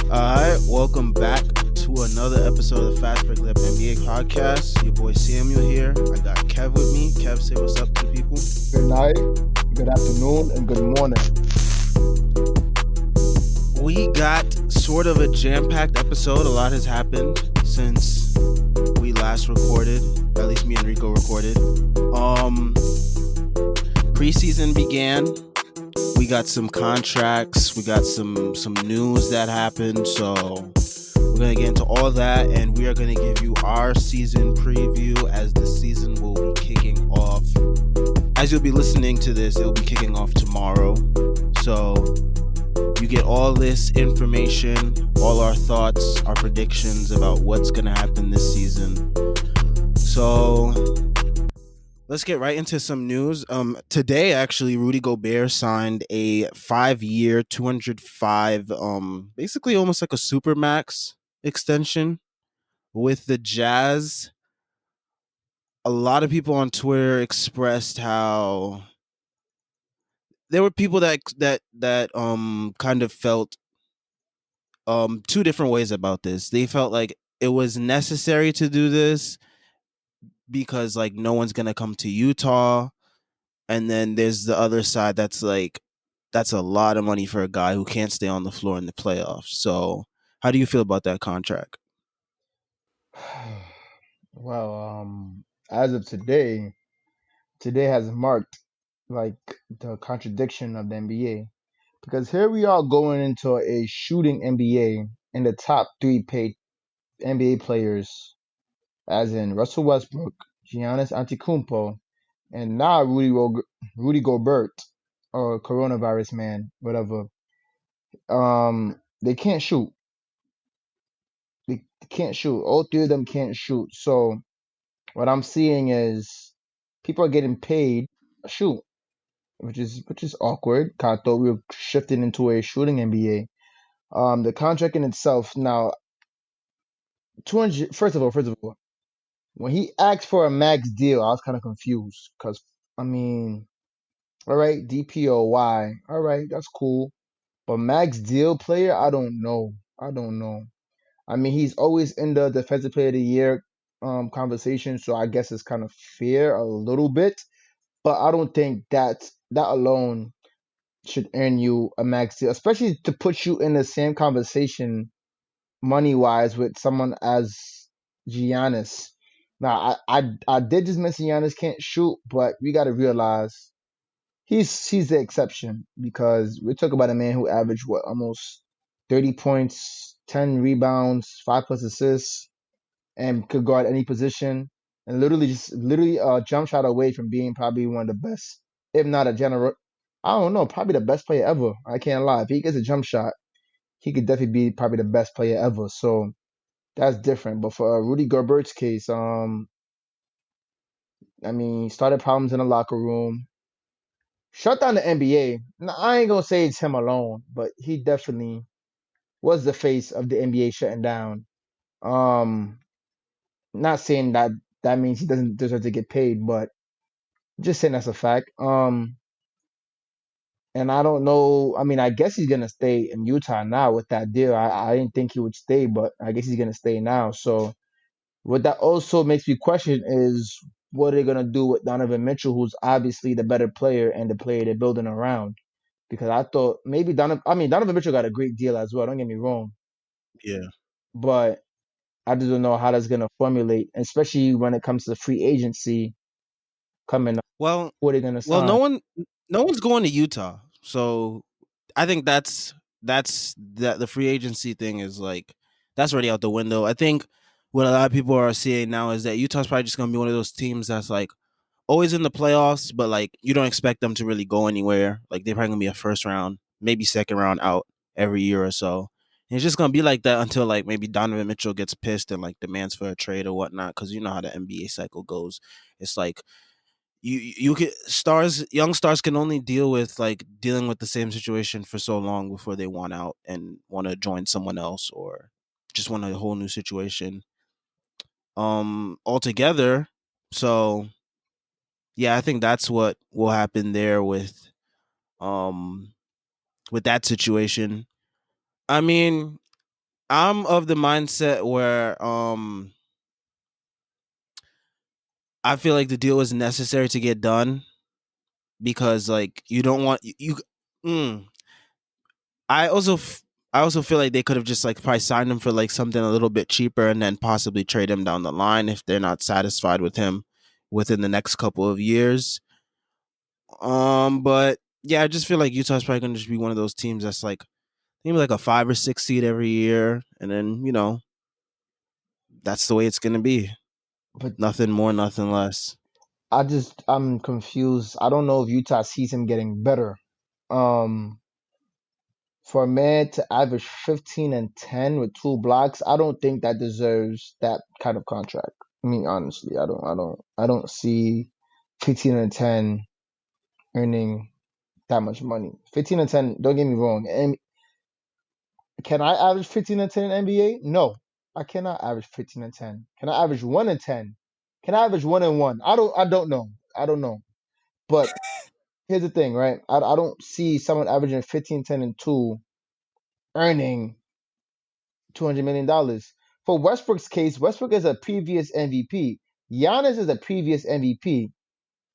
Alright, welcome back to another episode of the Fast Break Lip NBA podcast. Your boy Samuel here. I got Kev with me. Kev, say what's up to people. Good night, good afternoon, and good morning. We got sort of a jam-packed episode. A lot has happened since we last recorded. At least me and Rico recorded. Preseason began. We got some contracts. We got some news that happened. So we're going to get into all that, and we are going to give you our season preview as the season will be kicking off. As you'll be listening to this, it will be kicking off tomorrow. So you get all this information, all our thoughts, our predictions about what's going to happen this season. So let's get right into some news. Today, actually, Rudy Gobert signed a 5-year, 205, basically almost like a supermax extension with the Jazz. A lot of people on Twitter expressed how there were people that kind of felt two different ways about this. They felt like it was necessary to do this because like no one's gonna come to Utah, and then there's the other side that's like that's a lot of money for a guy who can't stay on the floor in the playoffs. So how do you feel about that contract? Well, as of today has marked like the contradiction of the NBA because here we are going into a shooting NBA, and the top three paid NBA players, as in Russell Westbrook, Giannis Antetokounmpo, and now Rudy Gobert, or coronavirus man, whatever. They can't shoot. They can't shoot. All three of them can't shoot. So what I'm seeing is people are getting paid to shoot, which is awkward. 'Cause I thought we were shifting into a shooting NBA. The contract in itself now, 200. First of all, when he asked for a max deal, I was kind of confused because I mean, all right, DPOY, all right, that's cool, but max deal player, I don't know. I don't know. I mean, he's always in the defensive player of the year conversation, so I guess it's kind of fair a little bit. But I don't think that alone should earn you a max deal, especially to put you in the same conversation money wise with someone as Giannis. Now, I did just mention Giannis can't shoot, but we got to realize he's the exception because we're talking about a man who averaged what almost 30 points, 10 rebounds, 5+ assists, and could guard any position, and literally a jump shot away from being probably one of the best, if not a general. I don't know, probably the best player ever. I can't lie. If he gets a jump shot, he could definitely be probably the best player ever. So that's different. But for Rudy Gobert's case, I mean, started problems in the locker room, shut down the NBA. Now, I ain't gonna say it's him alone, but he definitely was the face of the NBA shutting down. Um, Not saying that that means he doesn't deserve to get paid, but just saying that's a fact. And I don't know. I mean, I guess he's gonna stay in Utah now with that deal. I didn't think he would stay, but I guess he's gonna stay now. So what that also makes me question is what are they gonna do with Donovan Mitchell, who's obviously the better player and the player they're building around? Because I thought maybe Donovan Mitchell got a great deal as well. Don't get me wrong, Yeah. but I just don't know how that's gonna formulate, especially when it comes to free agency coming up. Well, Who are they gonna well, sign? no one's going to Utah, so I think that's that the free agency thing is like that's already out the window. I think what a lot of people are seeing now is that Utah's probably just gonna be one of those teams that's like always in the playoffs, but like you don't expect them to really go anywhere. Like they're probably gonna be a first round, maybe second round out every year or so. And it's just gonna be like that until like maybe Donovan Mitchell gets pissed and like demands for a trade or whatnot. Because you know how the NBA cycle goes. It's like you can young stars can only deal with like dealing with the same situation for so long before they want out and want to join someone else or just want a whole new situation altogether. So yeah, I think that's what will happen there um with that situation. I mean, I'm of the mindset where I feel like the deal is necessary to get done because like you don't want mm, I also I also feel like they could have just like probably signed him for like something a little bit cheaper and then possibly trade him down the line if they're not satisfied with him within the next couple of years. But yeah, I just feel like Utah's probably gonna just be one of those teams that's like maybe like a 5 or 6 seed every year, and then that's the way it's gonna be. But Nothing more, nothing less. I'm confused. I don't know if Utah sees him getting better. Um, for a man to average 15 and 10 with 2 blocks, I don't think that deserves that kind of contract. I mean, honestly, I don't see 15 and 10 earning that much money. 15 and 10, don't get me wrong. And can I average 15 and 10 in NBA? No, I cannot average 15 and 10. Can I average 1 and 10? Can I average 1 and 1? I don't know. I don't know. But here's the thing, right? I don't see someone averaging 15, 10, and 2 earning $200 million. For Westbrook's case, Westbrook is a previous MVP. Giannis is a previous MVP.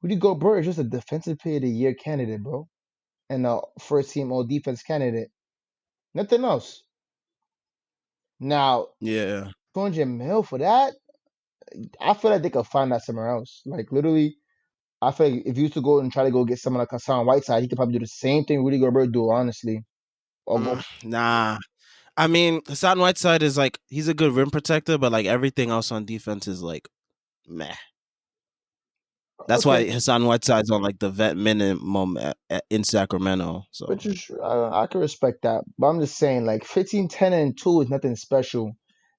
Rudy Gobert is just a defensive player of the year candidate, bro. And a first team all defense candidate. Nothing else. Now, Yeah. 200 mil for that? I feel like they could find that somewhere else. Like literally, I feel like if you used to go and try to go get someone like Hassan Whiteside, he could probably do the same thing Rudy Gobert do, honestly. Or go Nah. I mean, Hassan Whiteside is like he's a good rim protector, but like everything else on defense is like meh. That's okay, why Hassan Whiteside's on like the vet minimum in Sacramento. So which is I can respect that. But I'm just saying, like 15, 10, and 2 is nothing special.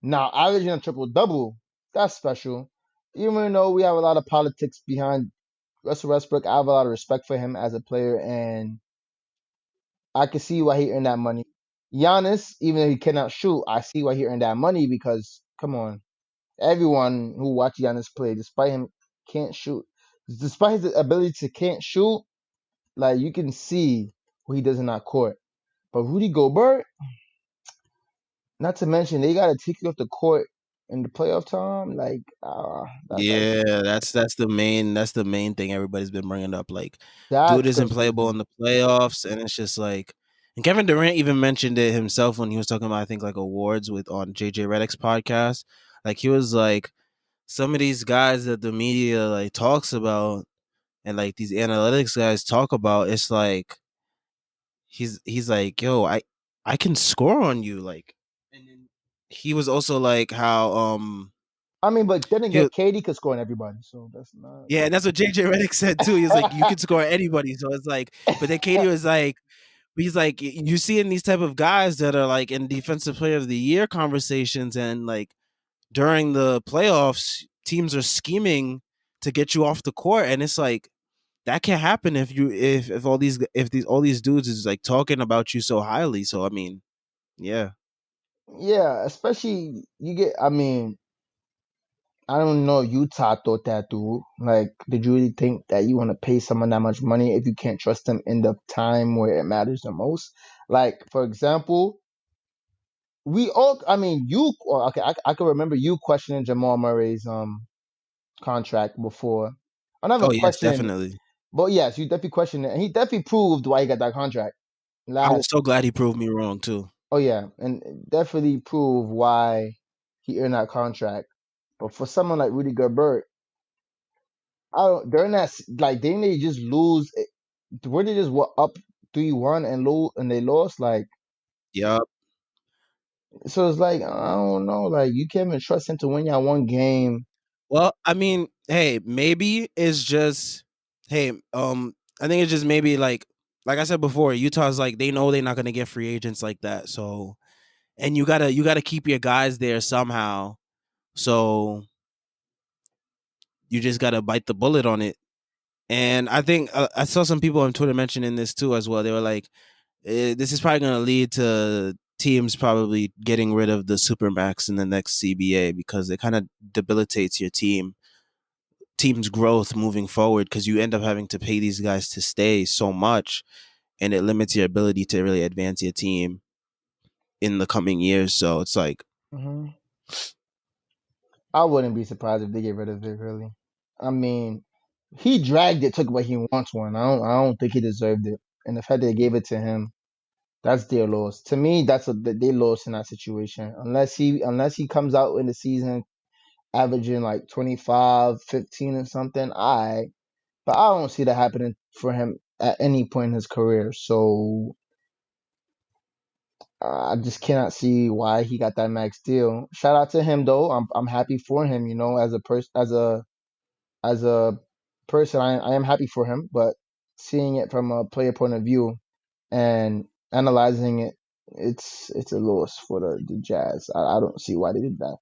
Now, averaging a triple double, that's special. Even though we have a lot of politics behind Russell Westbrook, I have a lot of respect for him as a player, and I can see why he earned that money. Giannis, even though he cannot shoot, I see why he earned that money because come on, everyone who watched Giannis play, despite him can't shoot, despite his ability to can't shoot, like you can see what he does in that court. But Rudy Gobert, not to mention they gotta take you off the court in the playoff time. Like, yeah, that's the main thing everybody's been bringing up. Like, dude that's isn't playable concerning. in the playoffs, and it's just like, and Kevin Durant even mentioned it himself when he was talking about I think like awards with on JJ Redick's podcast. Like he was like some of these guys that the media like talks about and like these analytics guys talk about, it's like he's like, yo, I can score on you, like, and then he was also like how I mean, but then he again, KD could score on everybody, so that's not. yeah, and that's what JJ Redick said too. He was like, you can score anybody, so it's like, but then Katie was like, he's like, you see in these type of guys that are like in defensive player of the year conversations, and like during the playoffs, teams are scheming to get you off the court, and it's like that can happen if all these dudes is like talking about you so highly. So I mean, yeah. Yeah, especially you get. I mean, I don't know. Utah thought that through. Like, did you really think that you want to pay someone that much money if you can't trust them in the time where it matters the most? Like, for example, we all. I mean, you. Well, okay, I can remember you questioning Jamal Murray's contract before. I'm not Oh even yes, questioning it, definitely. but yes, you definitely questioned it, and he definitely proved why he got that contract. I Last. was so glad he proved me wrong too. Oh yeah, and definitely prove why he earned that contract. But for someone like Rudy Gobert, I don't, during that like didn't they just lose? Were they just what up 3-1 and lose and they lost? Like Yep. so it's like I don't know. Like you can't even trust him to win y'all one game. Well, I mean, hey, maybe it's just hey, I think it's just maybe like I said before, Utah's like they know they're not gonna get free agents like that. So and you gotta keep your guys there somehow. So you just gotta bite the bullet on it. And I think I saw some people on Twitter mentioning this too as well. They were like, "This is probably going to lead to teams probably getting rid of the supermax in the next CBA because it kind of debilitates your team's growth moving forward because you end up having to pay these guys to stay so much, and it limits your ability to really advance your team." in the coming years. So it's like, Hmm. I wouldn't be surprised if they get rid of it. Really, I mean, he dragged it, took what he wants one. I don't think he deserved it, and the fact they gave it to him, that's their loss. To me, that's a they lost in that situation. Unless he comes out in the season averaging like 25, 15 or something, I. But I don't see that happening for him at any point in his career. So I just cannot see why he got that max deal. Shout out to him though. I'm happy for him. You know, as a person, as a person, I am happy for him. But seeing it from a player point of view and analyzing it, it's a loss for the Jazz. I don't see why they did that.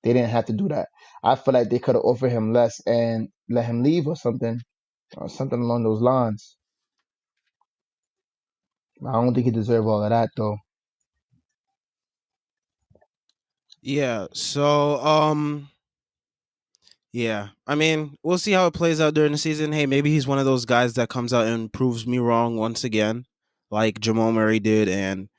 They didn't have to do that. I feel like they could have offered him less and let him leave or something along those lines. I don't think he deserved all of that though. yeah. So yeah, I mean, we'll see how it plays out during the season. Hey, maybe he's one of those guys that comes out and proves me wrong once again, like Jamal Murray did, and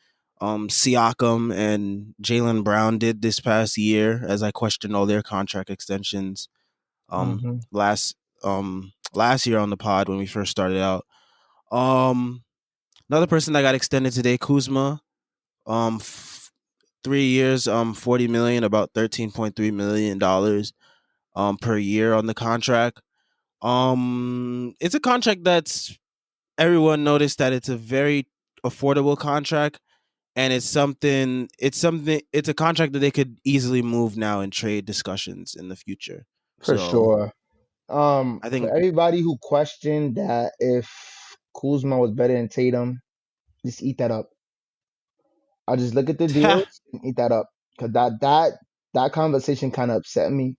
Siakam and Jalen Brown did this past year, as I questioned all their contract extensions. Um, Hmm. last last year on the pod when we first started out. Um, Another person that got extended today, Kuzma. 3 years, 40 million, about $13.3 million per year on the contract. It's a contract that's everyone noticed that it's a very affordable contract, and it's a contract that they could easily move now in trade discussions in the future. For So sure. I For think everybody who questioned that if Kuzma was better than Tatum, just eat that up. I just look at the deals and eat that up because that conversation kind of upset me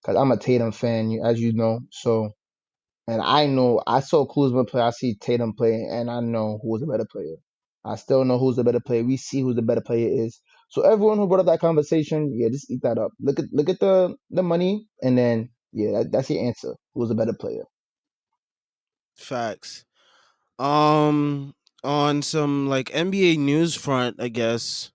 because I'm a Tatum fan, as you know. So and I know I saw Kuzma play, I see Tatum play, and I know who's a better player. I still know who's the better player. We see who the better player is. So everyone who brought up that conversation, yeah, just eat that up. Look at the money, and then yeah, that's your answer. Who's the better player? facts. Um, on some like NBA news front, I guess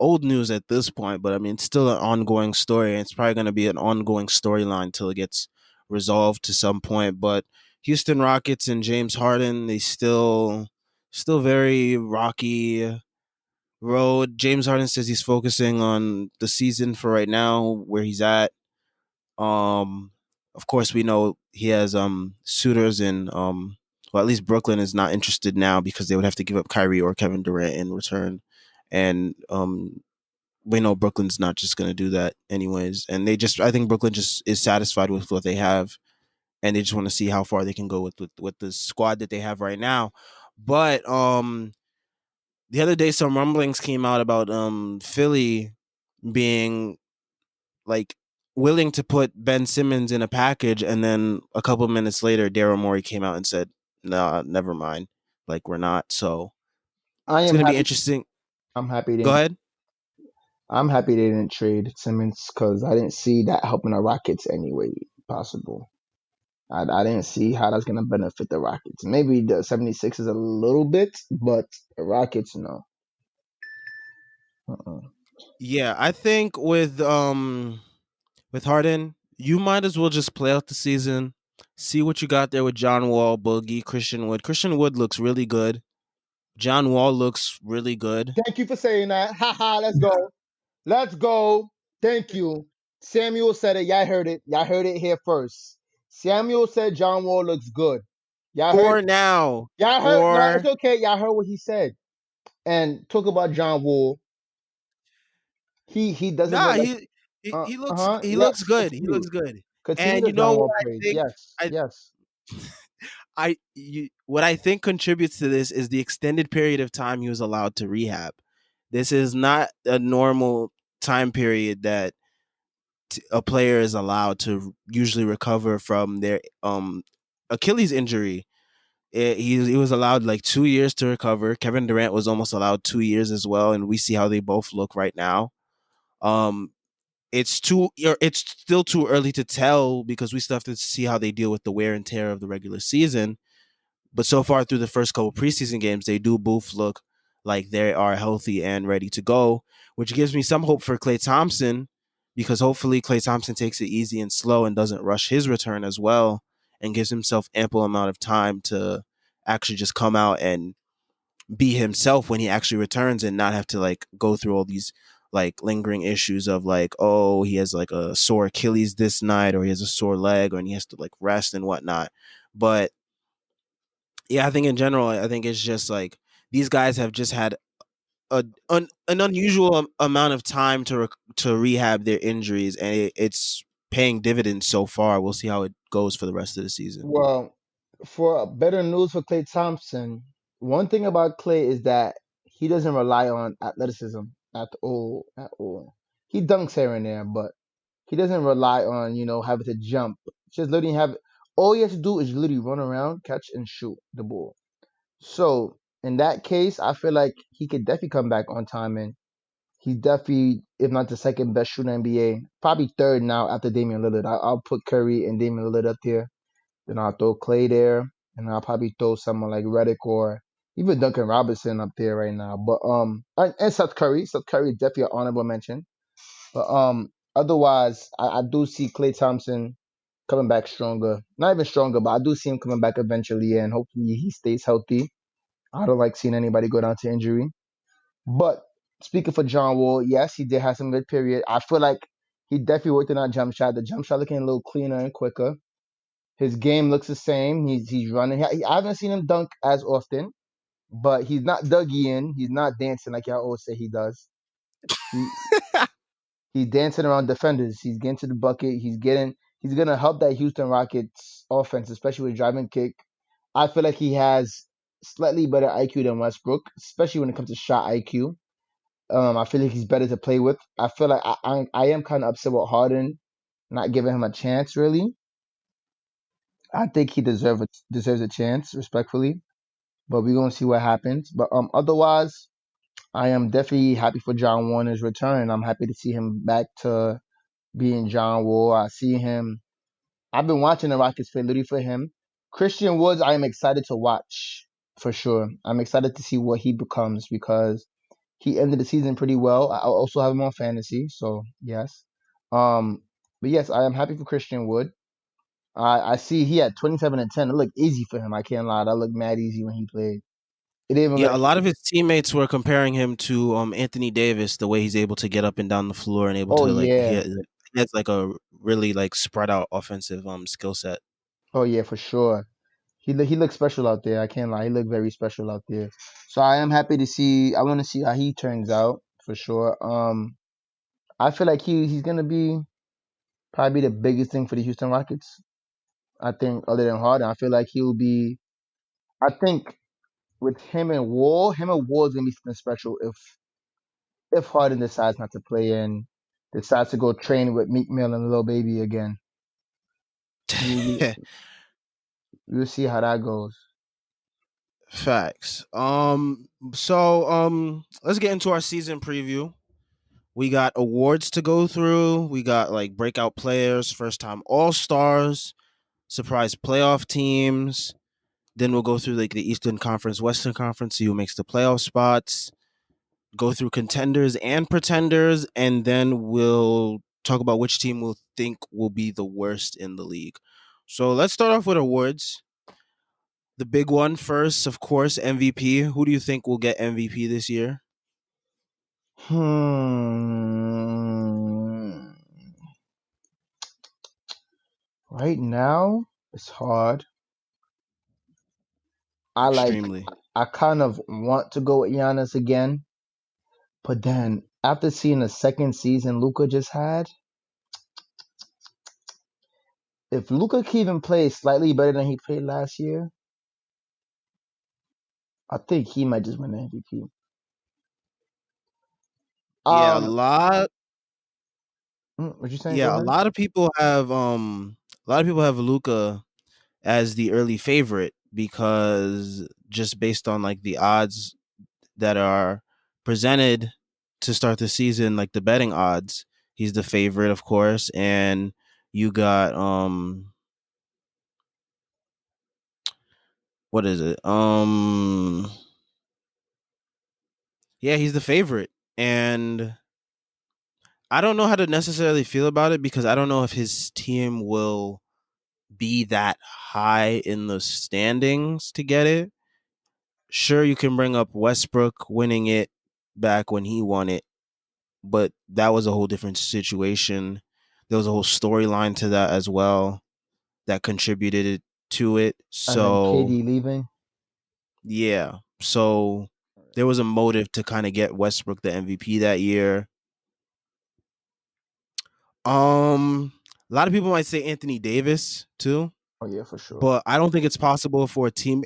old news at this point, but I mean, it's still an ongoing story. And it's probably going to be an ongoing storyline until it gets resolved to some point. But Houston Rockets and James Harden, they still very rocky road. James Harden says he's focusing on the season for right now, where he's at. Um, of course, we know he has suitors in well, at least Brooklyn is not interested now because they would have to give up Kyrie or Kevin Durant in return, and we know Brooklyn's not just going to do that anyways. And I think Brooklyn just is satisfied with what they have, and they just want to see how far they can go with the squad that they have right now. But the other day, some rumblings came out about Philly being like willing to put Ben Simmons in a package, and then a couple minutes later, Daryl Morey came out and said, "Nah, never mind. Like we're not." So I it's am gonna be happy. interesting. I'm happy they Go didn't. ahead. I'm happy they didn't trade Simmons because I didn't see that helping the Rockets anyway possible. I didn't see how that's gonna benefit the Rockets. Maybe the 76ers a little bit, but the Rockets no. Uh-uh. Yeah, I think with Harden, you might as well just play out the season, see what you got there with John Wall, Boogie, Christian Wood. Christian Wood looks really good. John Wall looks really good. Thank you for saying that. Haha, let's go. Let's go. Thank you. Samuel said it. Y'all heard it. Y'all heard it here first. Samuel said John Wall looks good. Y'all heard. For now, Y'all heard. No, it's for okay. Y'all heard what he said. And talk about John Wall. He doesn't nah, look like. he looks Yes. good. He Continue. looks good. Continue And the you know John what Wall I praise. think? Yes. I Yes. what I think contributes to this is the extended period of time he was allowed to rehab. This is not a normal time period that a player is allowed to usually recover from their Achilles injury. He was allowed like 2 years to recover. Kevin Durant was almost allowed 2 years as well, and we see how they both look right now. Um, it's still too early to tell because we still have to see how they deal with the wear and tear of the regular season. But so far through the first couple preseason games, they do both look like they are healthy and ready to go, which gives me some hope for Klay Thompson because hopefully Klay Thompson takes it easy and slow and doesn't rush his return as well and gives himself ample amount of time to actually just come out and be himself when he actually returns and not have to like go through all these like lingering issues of like, oh, he has like a sore Achilles this night or he has a sore leg or and he has to like rest and whatnot. But yeah, I think in general, I think it's just like these guys have just had an unusual amount of time to rehab their injuries, and it's paying dividends so far. We'll see how it goes for the rest of the season. Well, for better news for Klay Thompson, one thing about Klay is that he doesn't rely on athleticism at all. At all. He dunks here and there, but he doesn't rely on having to jump. Just literally have all he has to do is literally run around, catch and shoot the ball. So in that case, I feel like he could definitely come back on time, and he's definitely, if not the second best shooter in the NBA, probably third now after Damian Lillard. I'll put Curry and Damian Lillard up there. Then I'll throw Clay there, and I'll probably throw someone like Reddick or even Duncan Robinson up there right now. But and Seth Curry. Seth Curry is definitely an honorable mention. But otherwise, I do see Klay Thompson coming back stronger. Not even stronger, but I do see him coming back eventually, and hopefully he stays healthy. I don't like seeing anybody go down to injury. But speaking for John Wall, yes, he did have some good period. I feel like he definitely worked on that jump shot. The jump shot looking a little cleaner and quicker. His game looks the same. He's running. I haven't seen him dunk as often, but he's not Dougie in. He's not dancing like y'all always say he does. He he's dancing around defenders. He's getting to the bucket. He's gonna help that Houston Rockets offense, especially with driving kick. I feel like he has slightly better IQ than Westbrook, especially when it comes to shot IQ. I feel like he's better to play with. I feel like I am kind of upset with Harden not giving him a chance. Really, I think he deserves a chance, respectfully. But we're gonna see what happens. But otherwise, I am definitely happy for John Warner's return. I'm happy to see him back to being John Wall. I see him. I've been watching the Rockets play literally for him. Christian Woods, I am excited to watch for sure. I'm excited to see what he becomes because he ended the season pretty well. I also have him on fantasy, so yes. Um, but yes, I am happy for Christian Wood. I see he had 27 and 10. It looked easy for him. I can't lie. That looked mad easy when he played. It didn't even Yeah, look. a lot of his teammates were comparing him to Anthony Davis, the way he's able to get up and down the floor and able Oh to like yeah, he has like a really like spread out offensive skill set. oh yeah, for sure. He looked special out there. I can't lie. He looked very special out there. So I am happy to see. I want to see how he turns out for sure. I feel like he's gonna be probably the biggest thing for the Houston Rockets. I think other than Harden, I feel like he'll be. I think with him and Wall is gonna be something special if Harden decides not to play and decides to go train with Meek Mill and Lil Baby again. We we'll see how that goes. Facts. Let's get into our season preview. We got awards to go through. We got like breakout players, first time all stars, surprise playoff teams. Then we'll go through like the Eastern Conference, Western Conference, see who makes the playoff spots. Go through contenders and pretenders, and then we'll talk about which team we'll think will be the worst in the league. So let's start off with awards. The big one first, of course, MVP. Who do you think will get MVP this year? Hmm. Right now, it's hard. I like. Extremely. I kind of want to go with Giannis again, but then after seeing the second season Luca just had, if Luca can even play slightly better than he played last year, I think he might just win the MVP. Yeah, a Um, lot. what you saying? Go Yeah, a ahead. lot of people have a lot of people have Luca as the early favorite because just based on like the odds that are presented to start the season, like the betting odds, he's the favorite, of course, and you got what is it? Yeah, he's the favorite. And I don't know how to necessarily feel about it because I don't know if his team will be that high in the standings to get it. Sure, you can bring up Westbrook winning it back when he won it, but that was a whole different situation. There was a whole storyline to that as well that contributed to it. And then So, KD leaving. yeah. So there was a motive to kind of get Westbrook the MVP that year. A lot of people might say Anthony Davis too, Oh yeah, for sure. but I don't think it's possible for a teammate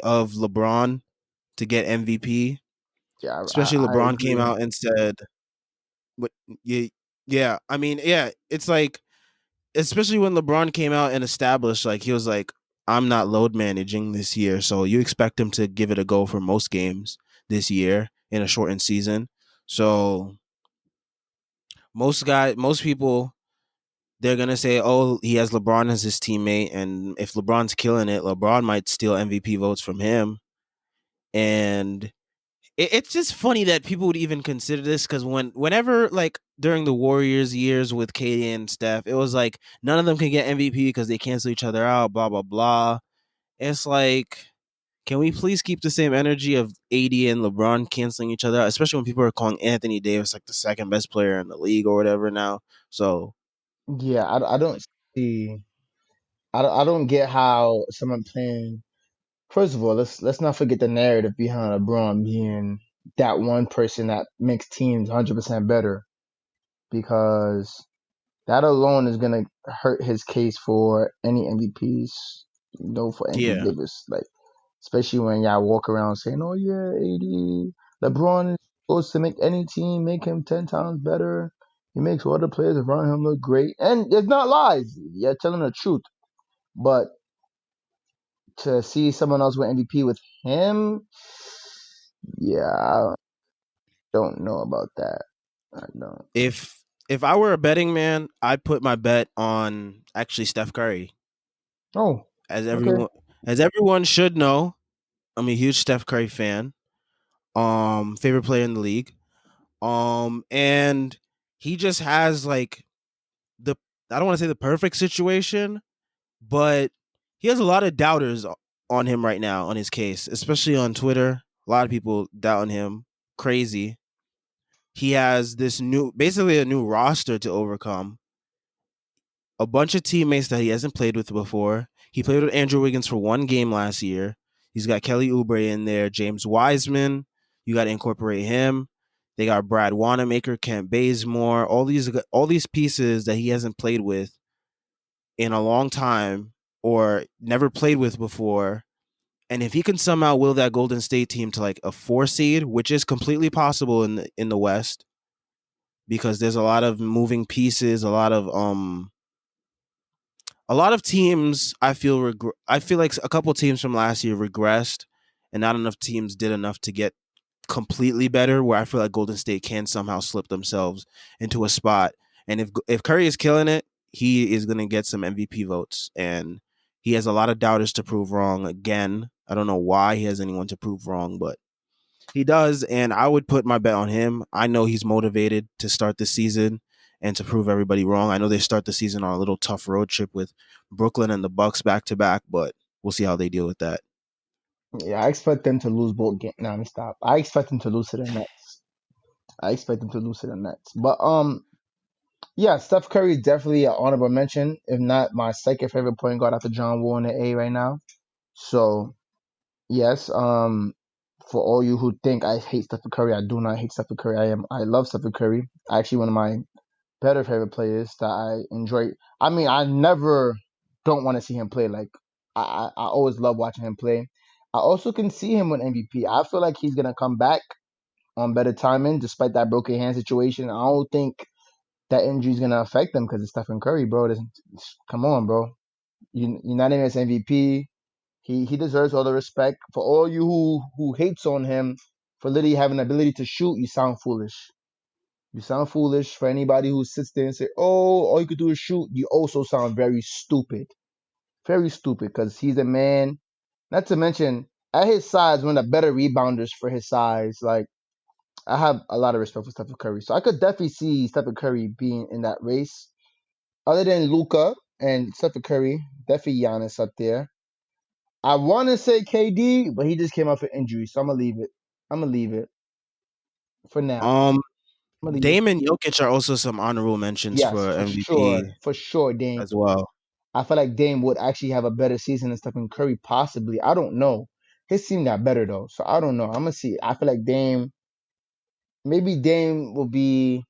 of LeBron to get MVP. Yeah, Especially I LeBron came agree. out and said, "What? Yeah, yeah. I mean, yeah. It's like, especially when LeBron came out and established, like he was like, I'm not load managing this year, so you expect him to give it a go for most games this year in a shortened season. So most people, they're gonna say, "Oh, he has LeBron as his teammate, and if LeBron's killing it, LeBron might steal MVP votes from him." And it's just funny that people would even consider this because whenever like during the Warriors years with KD and Steph, it was like none of them can get MVP because they cancel each other out. Blah blah blah. It's like, can we please keep the same energy of AD and LeBron canceling each other out, especially when people are calling Anthony Davis like the second best player in the league or whatever now. So Yeah, I don't see. I don't get how someone playing. First of all, let's not forget the narrative behind LeBron being that one person that makes teams 100% better because that alone is gonna hurt his case for any MVPs. For Anthony yeah, Davis, like especially when y'all walk around saying, "Oh yeah, AD, LeBron is supposed to make any team make him 10 times better. He makes all the players around him look great." And it's not lies. You're telling the truth. But to see someone else win MVP with him, yeah, I don't know about that. I don't. if I were a betting man, I'd put my bet on actually Steph Curry. Oh, As okay. everyone should know, I'm a huge Steph Curry fan. Favorite player in the league. And he just has like the I don't want to say the perfect situation, but he has a lot of doubters on him right now on his case, especially on Twitter. A lot of people doubting him crazy. He has this basically a new roster to overcome, a bunch of teammates that he hasn't played with before. He played with Andrew Wiggins for one game last year. He's got Kelly Oubre in there, James Wiseman. You got to incorporate him. They got Brad Wanamaker, Kent Bazemore, all these pieces that he hasn't played with in a long time or never played with before. And if he can somehow will that Golden State team to like a 4 seed, which is completely possible in the West, because there's a lot of moving pieces, a lot of teams. I feel like a couple teams from last year regressed, and not enough teams did enough to get completely better. Where I feel like Golden State can somehow slip themselves into a spot, and if Curry is killing it, he is going to get some MVP votes, and he has a lot of doubters to prove wrong. Again, I don't know why he has anyone to prove wrong, but he does, and I would put my bet on him. I know he's motivated to start the season and to prove everybody wrong. I know they start the season on a little tough road trip with Brooklyn and the Bucks back to back, but we'll see how they deal with that. Yeah, I expect them to lose both games. Nah, let me stop. I expect them to lose to the Nets. I expect them to lose to the Nets. But yeah, Steph Curry is definitely an honorable mention, if not my second favorite point guard after John Wall in the A right now. So yes, for all you who think I hate Stephen Curry, I do not hate Stephen Curry. I love Stephen Curry. Actually, one of my better favorite players that I enjoy. I mean, I never don't want to see him play. Like I always love watching him play. I also can see him with MVP. I feel like he's gonna come back on better timing, despite that broken hand situation. I don't think that injury is gonna affect them because it's Stephen Curry, bro. Come on, bro. Unanimous MVP. He deserves all the respect. For all you who hates on him for literally having the ability to shoot, you sound foolish. You sound foolish. For anybody who sits there and say, "Oh, all you could do is shoot," you also sound very stupid. Very stupid because he's a man. Not to mention, at his size, one of the better rebounders for his size. Like I have a lot of respect for Stephen Curry, so I could definitely see Stephen Curry being in that race. Other than Luca and Stephen Curry, definitely Giannis up there. I want to say KD, but he just came off an injury, so I'm gonna leave it. I'm gonna leave it for now. Um, I'm gonna leave it. Dame and Jokic are also some honorable mentions Yes, for MVP for sure, Dame. as well. I feel like Dame would actually have a better season than Stephen Curry, possibly. I don't know. His team got better though, so I don't know. I'm gonna see. I feel like Dame, maybe Dame will be.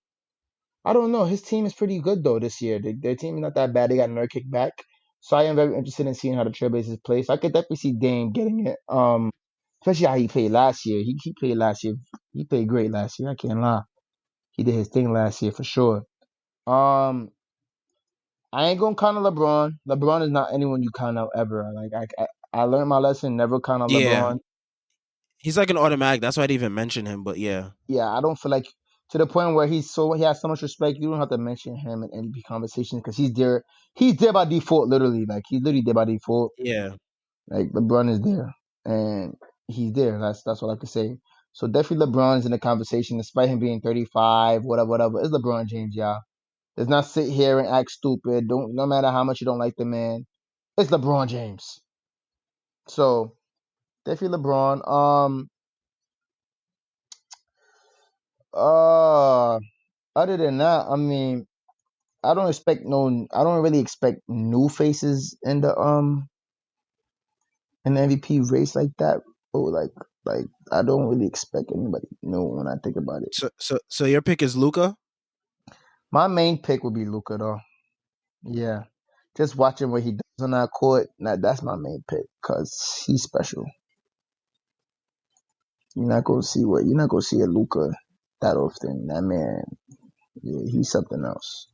I don't know. His team is pretty good though this year. Their team is not that bad. They got Nurkic back, so I am very interested in seeing how the Trailblazers play. So I could definitely see Dame getting it. Especially how he played last year. He played last year. He played great last year. I can't lie. He did his thing last year for sure. Um, I ain't gonna count on LeBron. LeBron is not anyone you count out ever. Like I learned my lesson. Never count on Yeah, LeBron. he's like an automatic. That's why I didn't even mention him. But yeah, Yeah, I don't feel like to the point where he has so much respect. You don't have to mention him in MVP conversations because he's there. He's there by default, literally. Like he's literally there by default. yeah. Like LeBron is there, and he's there. That's all I can say. So definitely LeBron's in the conversation, despite him being 35, whatever, whatever. It's LeBron James, y'all. Let's not sit here and act stupid. Don't no matter how much you don't like the man, it's LeBron James. So definitely LeBron. Uh, Other than that, I mean, I don't really expect new faces in the MVP race like that. Or like I don't really expect anybody new when I think about it. So your pick is Luca. My main pick would be Luca though. Yeah. Just watching what he does on that court, that's my main pick because he's special. You're not gonna see a Luca that often. That man, yeah, he's something else.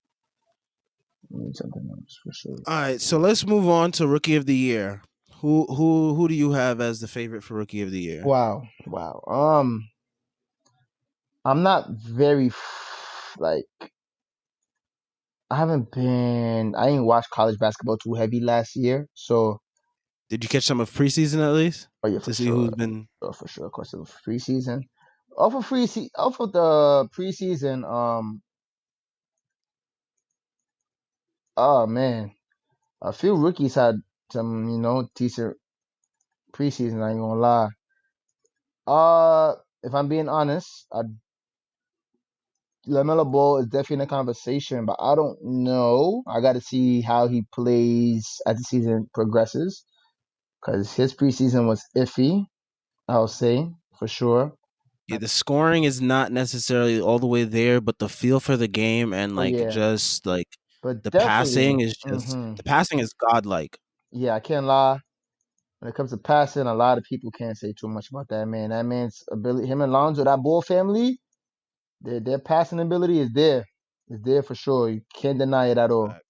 He's something else for sure. All right, so let's move on to Rookie of the Year. Who do you have as the favorite for Rookie of the Year? Wow, wow. I'm not very like I didn't watch college basketball too heavy last year, so Did you catch some of preseason at least oh yeah, to for see sure, who's been? for sure. Of course, it was preseason. Off of the preseason, oh man, a few rookies had some, decent preseason. I ain't gonna lie. If I'm being honest, Lamelo Ball is definitely in the conversation, but I don't know. I got to see how he plays as the season progresses because his preseason was iffy. I'll say for sure. Yeah, the scoring is not necessarily all the way there, but the feel for the game and Oh like yeah, just like but the definitely, passing is just the passing is godlike. yeah, I can't lie. When it comes to passing, a lot of people can't say too much about that man. That man's ability, him and Lonzo, that Bull family, their passing ability is there. It's there for sure. You can't deny it at all. Facts.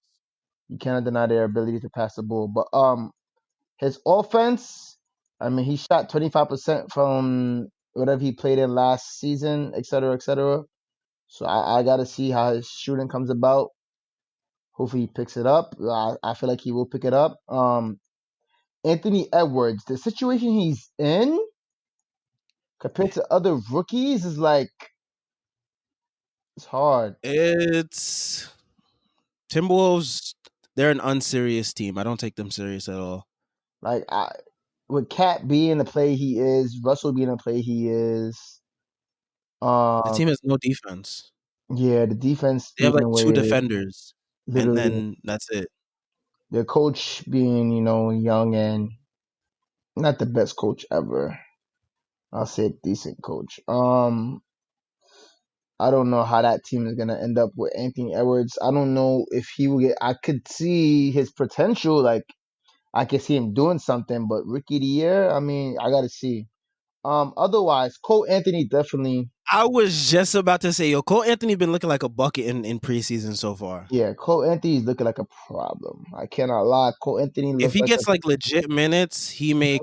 You cannot deny their ability to pass the ball. But his offense, I mean, he shot 25% from whatever he played in last season, et cetera, et cetera. So I got to see how his shooting comes about. Hopefully he picks it up. I feel like he will pick it up. Anthony Edwards, the situation he's in compared to other rookies is like it's hard. It's Timberwolves. They're an unserious team. I don't take them serious at all. Like with Cat being the play he is, Russell being the play he is, The um, team has no defense. yeah, the defense They have being like the way two it is, defenders, and literally, then that's it. their coach being young and not the best coach ever. I'll say a decent coach. I don't know how that team is gonna end up with Anthony Edwards. I don't know if he will get. I could see his potential. Like I could see him doing something, but rookie of the year. I mean, I gotta see. Otherwise, Cole Anthony definitely. I was just about to say, yo, Cole Anthony been looking like a bucket in preseason so far. Yeah, Cole Anthony is looking like a problem. I cannot lie. Cole Anthony If looked he like a. gets like legit minutes, he may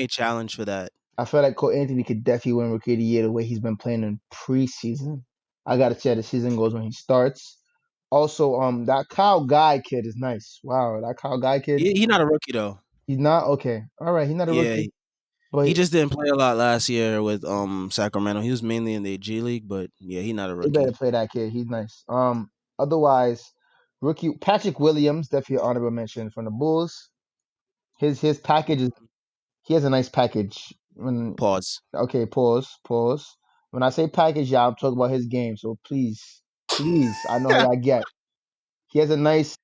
challenge for that. I feel like Cole Anthony could definitely win rookie of the year the way he's been playing in preseason. I gotta see how the season goes when he starts. Also, that Kyle Guy kid is nice. Wow, that Kyle Guy kid. He not a rookie though. He's not okay. All right, he's not a Yeah, rookie. but He just didn't play a lot last year with Sacramento. He was mainly in the G League, but yeah, he's not a he better rookie. play that kid. He's nice. Otherwise, rookie Patrick Williams, definitely an honorable mention from the Bulls. His package is he has a nice package. When Pause. okay, pause. When I say package, yeah, I'm talking about his game. So please, I know how y'all get. He has a nice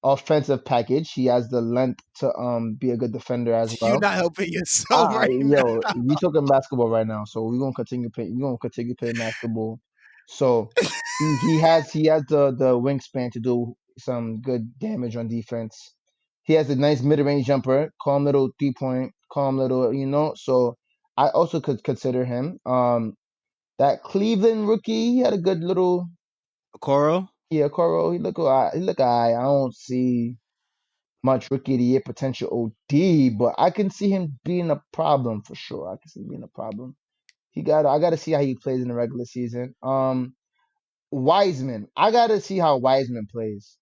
offensive package. He has the length to be a good defender as You're well. not helping yourself right now. Yo, we talking basketball right now, so we're gonna continue playing. We're gonna continue playing basketball. So he has the wingspan to do some good damage on defense. He has a nice mid range jumper, calm little 3 point, calm little, So I also could consider him. That Cleveland rookie, he had a good little Okoro? yeah, Coro. He look alright. I don't see much rookie of the year potential OD, but I can see him being a problem for sure. I can see him being a problem. I gotta see how he plays in the regular season. Wiseman. I gotta see how Wiseman plays.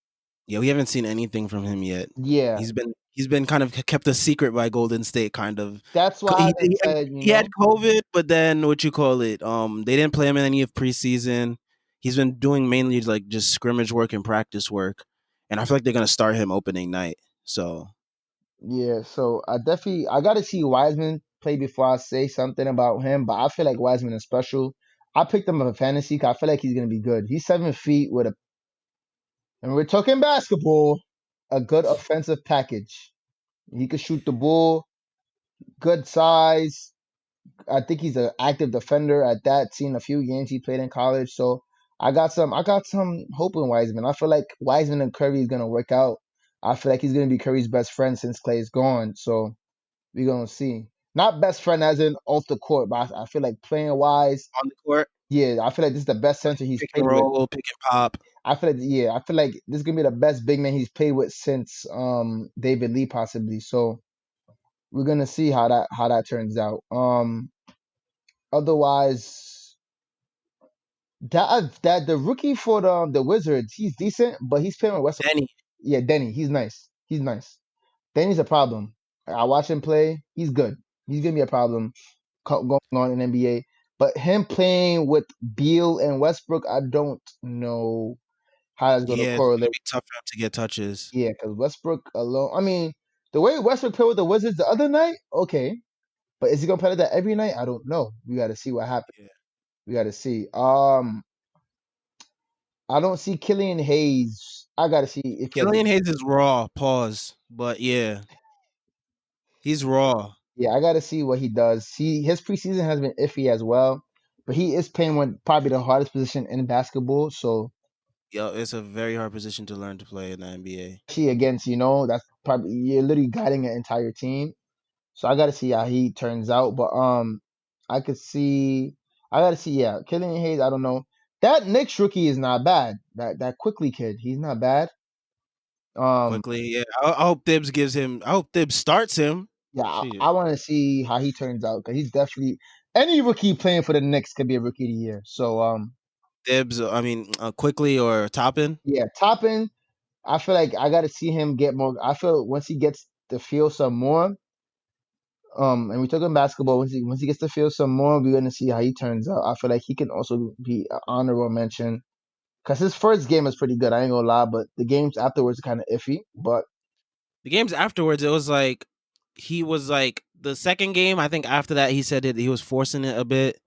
Yeah, we haven't seen anything from him yet. Yeah. He's been kind of kept a secret by Golden State, kind of. That's why I He, just he, said, he had COVID, but then what you call it? They didn't play him in any of preseason. He's been doing mainly like just scrimmage work and practice work, and I feel like they're gonna start him opening night. So yeah, so I gotta see Wiseman play before I say something about him, but I feel like Wiseman is special. I picked him up in fantasy 'cause I feel like he's gonna be good. He's 7 feet and we're talking basketball, a good offensive package. He could shoot the ball, good size. I think he's an active defender at that. Seen a few games he played in college, so I got some hope in Wiseman. I feel like Wiseman and Curry is gonna work out. I feel like he's gonna be Curry's best friend since Clay's gone. So we're gonna see. Not best friend as in off the court, but I feel like playing wise. on the court, Yeah, I feel like this is the best center he's pick and played with. roll, pick and pop. I feel like this is gonna be the best big man he's played with since David Lee possibly. So we're gonna see how that turns out. Otherwise, that the rookie for the Wizards, he's decent, but he's playing with Westbrook. Denny. Yeah, Denny, he's nice. He's nice. Denny's a problem. I watch him play. He's good. He's gonna be a problem going on in NBA. But him playing with Beal and Westbrook, I don't know how that's gonna Yeah, it's gonna correlate. be tough for him to get touches. Yeah, because Westbrook alone. I mean, the way Westbrook played with the Wizards the other night, okay. But is he gonna play like that every night? I don't know. We got to see what happens. Yeah. We got to see. I don't see Killian Hayes. I got to see if he has. Killian Hayes is raw. Pause. But yeah, he's raw. Yeah, I got to see what he does. His preseason has been iffy as well, but he is playing with probably the hardest position in basketball. So Yo, it's a very hard position to learn to play in the NBA. she against that's probably you're literally guiding an entire team. So I got to see how he turns out. But I could see. I got to see. Yeah, Killian Hayes. I don't know. That Knicks rookie is not bad. That quickly kid, he's not bad. Um, Quickly, yeah. I hope Thibs gives him. I hope Thibs starts him. yeah, I Shit, want to see how he turns out because he's definitely any rookie playing for the Knicks could be a rookie of the year. So Thibs. I mean, quickly or Toppin. yeah, Toppin. I feel like I got to see him get more. I feel once he gets to feel some more. And we talking basketball. Once he gets to feel some more, we're gonna see how he turns out. I feel like he can also be an honorable mention because his first game is pretty good. I ain't gonna lie, but the games afterwards are kind of iffy. But The games afterwards, it was like he was like the second game. I think after that, he said that he was forcing it a bit.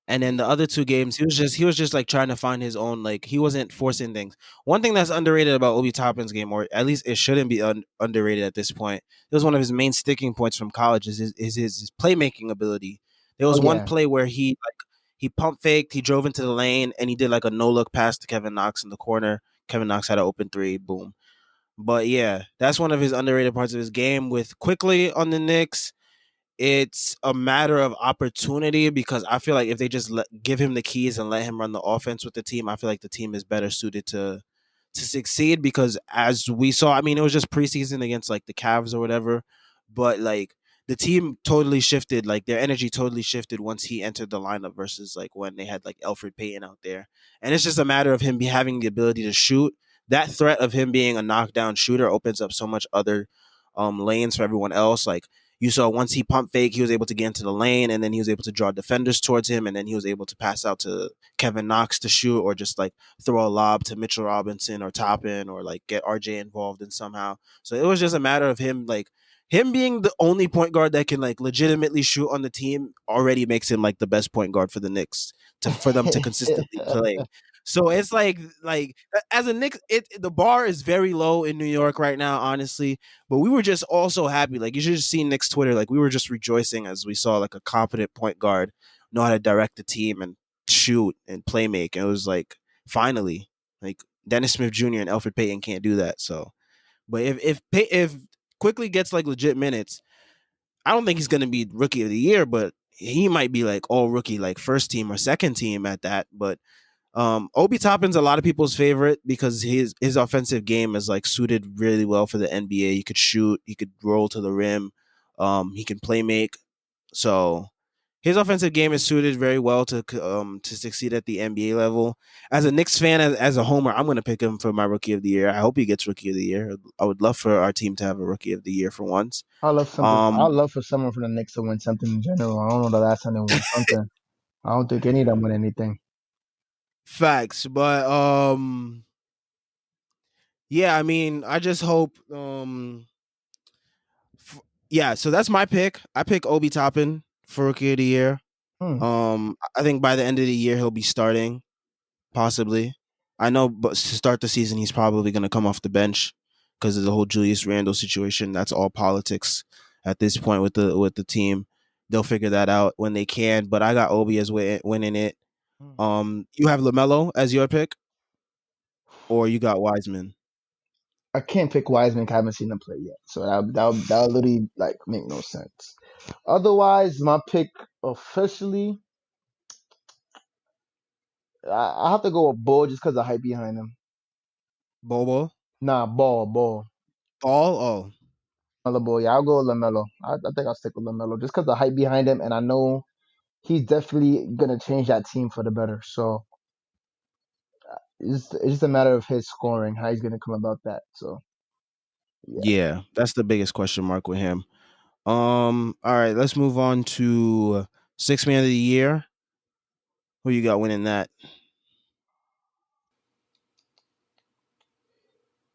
And then the other two games, he was just like trying to find his own. Like he wasn't forcing things. One thing that's underrated about Obi Toppin's game, or at least it shouldn't be underrated at this point, it was one of his main sticking points from college is his playmaking ability. There oh was one yeah, play where he pump faked, he drove into the lane, and he did like a no look pass to Kevin Knox in the corner. Kevin Knox had an open three, boom. But yeah, that's one of his underrated parts of his game. With quickly on the Knicks, it's a matter of opportunity because I feel like if they just give him the keys and let him run the offense with the team, I feel like the team is better suited to succeed because as we saw, I mean, it was just preseason against like the Cavs or whatever, but like the team totally shifted, like their energy totally shifted once he entered the lineup versus like when they had like Alfred Payton out there. And it's just a matter of him having the ability to shoot. That threat of him being a knockdown shooter opens up so much other lanes for everyone else. Like You saw once he pump fake, he was able to get into the lane, and then he was able to draw defenders towards him, and then he was able to pass out to Kevin Knox to shoot, or just like throw a lob to Mitchell Robinson or Toppin, or like get RJ involved in somehow. So it was just a matter of him being the only point guard that can like legitimately shoot on the team already makes him like the best point guard for the Knicks for them to consistently play. So it's like as a Knicks, the bar is very low in New York right now, honestly. But we were just also happy. Like you should just see Knicks Twitter. Like we were just rejoicing as we saw like a competent point guard know how to direct the team and shoot and play make. And it was like finally, like Dennis Smith Jr. and Elfrid Payton can't do that. So, but if quickly gets like legit minutes, I don't think he's gonna be rookie of the year, but he might be like all rookie, like first team or second team at that. But Obi Toppin's a lot of people's favorite because his offensive game is like suited really well for the NBA. He could shoot, he could roll to the rim, he can play make. So his offensive game is suited very well to succeed at the NBA level. As a Knicks fan, as a homer, I'm going to pick him for my rookie of the year. I hope he gets rookie of the year. I would love for our team to have a rookie of the year for once. I love something. I Um, love for someone from the Knicks to win something in general. I don't know the last time they won something. I don't think any of them win anything. Facts, but yeah, I mean, I just hope yeah, so that's my pick. I pick Obi Toppin for rookie of the year. Hmm. I think by the end of the year he'll be starting, possibly. I know, but to start the season, he's probably going to come off the bench because of the whole Julius Randle situation. That's all politics at this point with the team. They'll figure that out when they can. But I got Obi as winning it. Hmm. You have Lamelo as your pick, or you got Wiseman. I can't pick Wiseman 'cause I haven't seen him play yet. So that would literally like make no sense. Otherwise, my pick officially, I have to go with Bull just because of hype behind him. Bobo, Nah, Ball. Ball. Oh, Lamelo Ball. Yeah, I'll go with Lamelo. I think I'll stick with Lamelo just because of hype behind him, and I know he's definitely gonna change that team for the better. So it's just a matter of his scoring, how he's gonna come about that. So yeah, yeah, that's the biggest question mark with him. All right, let's move on to six man of the year. Who you got winning that?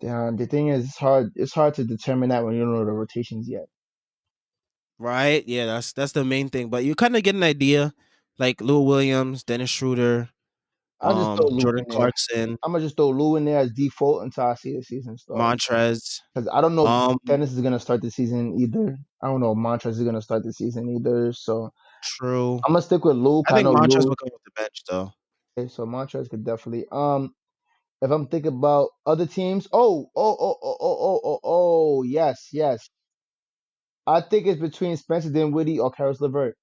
the thing is, it's hard. It's hard to determine that when you don't know the rotations yet. Right? Yeah, that's the main thing. But you kind of get an idea, like Lou Williams, Dennis Schroeder, I'll just throw Lou Jordan in there. Clarkson, I'm gonna just throw Lou in there as default until I see the season start. Montrez. Because I don't know if Um, Dennis is gonna start the season either. I don't know if Montrez is gonna start the season either. So True. I'm gonna stick with Lou. I 'Cause I think know Montrez Lou. will come off the bench though. Okay, so Montrez could definitely. If I'm thinking about other teams, yes. I think it's between Spencer Dinwiddie or Karis LeVert.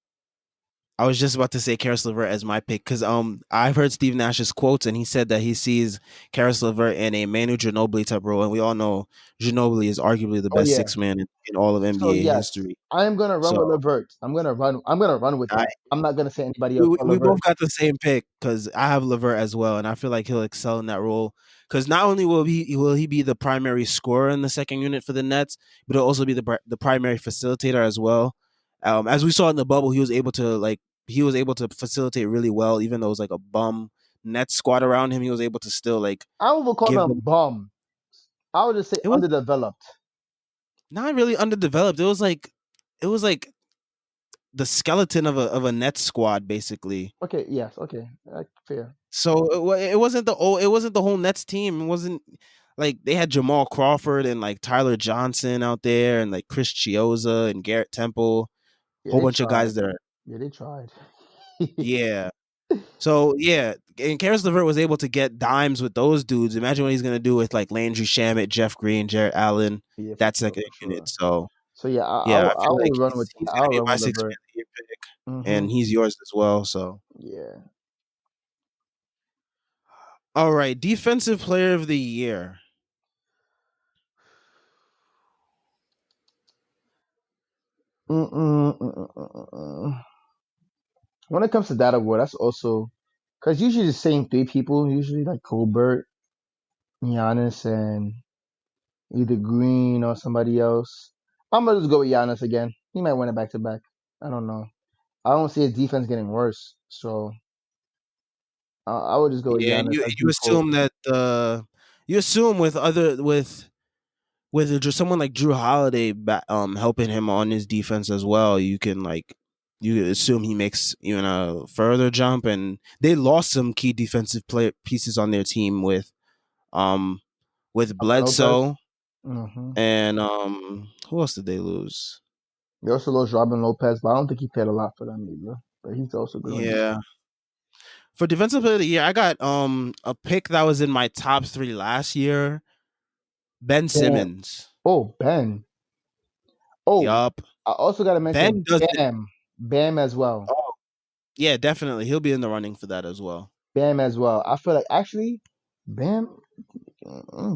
I was just about to say Karis LeVert as my pick because I've heard Steve Nash's quotes and he said that he sees Karis LeVert in a Manu Ginobili type role, and we all know Ginobili is arguably the Oh best yeah. six man in all of So NBA yes, history. I am gonna run So with LeVert. I'm gonna run. I'm gonna run with I, that. I'm not gonna say anybody else we but we LeVert. both got the same pick because I have Levert as well, and I feel like he'll excel in that role. Because not only will he be the primary scorer in the second unit for the Nets, but he'll also be the primary facilitator as well. As we saw in the bubble, he was able to facilitate really well, even though it was like a bum Nets squad around him. He was able to still like I would call give them them. bum. I would just say It was underdeveloped. not really underdeveloped. It was like the skeleton of a Nets squad basically. Okay, yes, okay, fair. So it wasn't the whole Nets team. It wasn't like they had Jamal Crawford and like Tyler Johnson out there and like Chris Chioza and Garrett Temple, Yeah, whole they bunch of tried. guys there. Yeah, they tried. Yeah. So yeah, and Karis LeVert was able to get dimes with those dudes. Imagine what he's gonna do with like Landry Shamet, Jeff Green, Jarrett Allen, Yeah, that for second unit. sure. So So yeah, yeah, I I feel like would run with he's that. gonna I'll be run my with six man LeVert. of the year pick, Mm-hmm. and he's yours as well. So Yeah. all right, defensive player of the year. Mm-mm. When it comes to that award, that's also because usually the same three people, usually like Colbert, Giannis, and either Green or somebody else. I'm gonna just go with Giannis again. He might win it back to back. I don't know. I don't see his defense getting worse, so I would just go with Yeah, and Giannis you as you default. assume that you assume with just someone like Drew Holiday helping him on his defense as well, you can like you assume he makes even a further jump. And they lost some key defensive player pieces on their team um with Lopez. Bledsoe Mm-hmm. and who else did they lose? They also lost Robin Lopez, but I don't think he paid a lot for them either. But he's also good on defense. Yeah. For defensive player of the year, I got a pick that was in my top 3 last year, Ben Bam. Simmons. Oh, Ben. Oh, Yup. I also got to mention Ben doesn't. Bam. Bam as well. Oh, yeah, definitely. He'll be in the running for that as well. Bam as well. I feel like actually, Bam.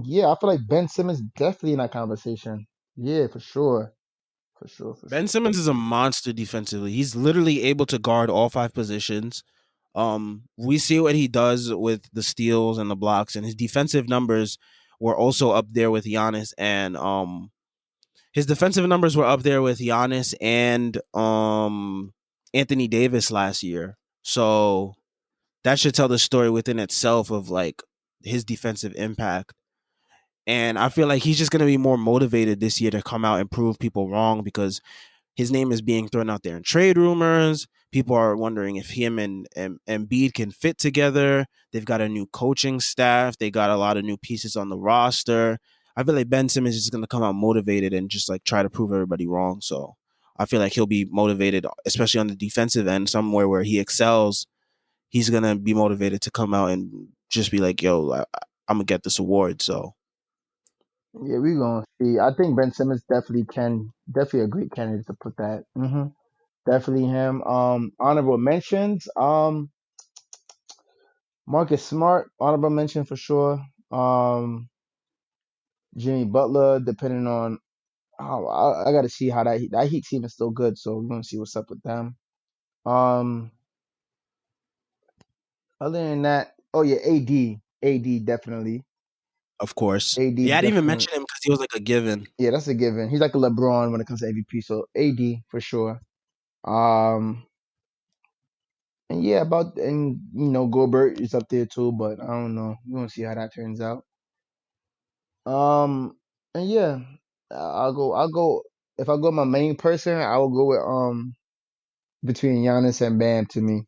Yeah, I feel like Ben Simmons definitely in that conversation. Yeah, for sure. For sure. For Ben sure. Simmons is a monster defensively. He's literally able to guard all 5 positions. We see what he does with the steals and the blocks, and his defensive numbers were also up there with Giannis and his defensive numbers were up there with Giannis and Anthony Davis last year. So that should tell the story within itself of like his defensive impact. And I feel like he's just going to be more motivated this year to come out and prove people wrong because his name is being thrown out there in trade rumors. People are wondering if him and Embiid can fit together. They've got a new coaching staff. They got a lot of new pieces on the roster. I feel like Ben Simmons is going to come out motivated and just like try to prove everybody wrong. So I feel like he'll be motivated, especially on the defensive end, somewhere where he excels. He's going to be motivated to come out and just be like, yo, I'm going to get this award. So Yeah, we gonna see. I think Ben Simmons definitely a great candidate to put that. Definitely him. Honorable mentions. Marcus Smart, honorable mention for sure. Jimmy Butler, depending on how I got to see how that Heat team is still good, so we're gonna see what's up with them. Um, Other than that, oh yeah, AD definitely, of course, AD yeah, I didn't even definitely. mention him because he was like a given. Yeah, that's a given. He's like a LeBron when it comes to MVP, so AD for sure. Um, and yeah, Gobert is up there too, but I don't know. We're gonna see how that turns out. Um, and yeah, I'll go. If I go my main person, I will go with between Giannis and Bam. To me,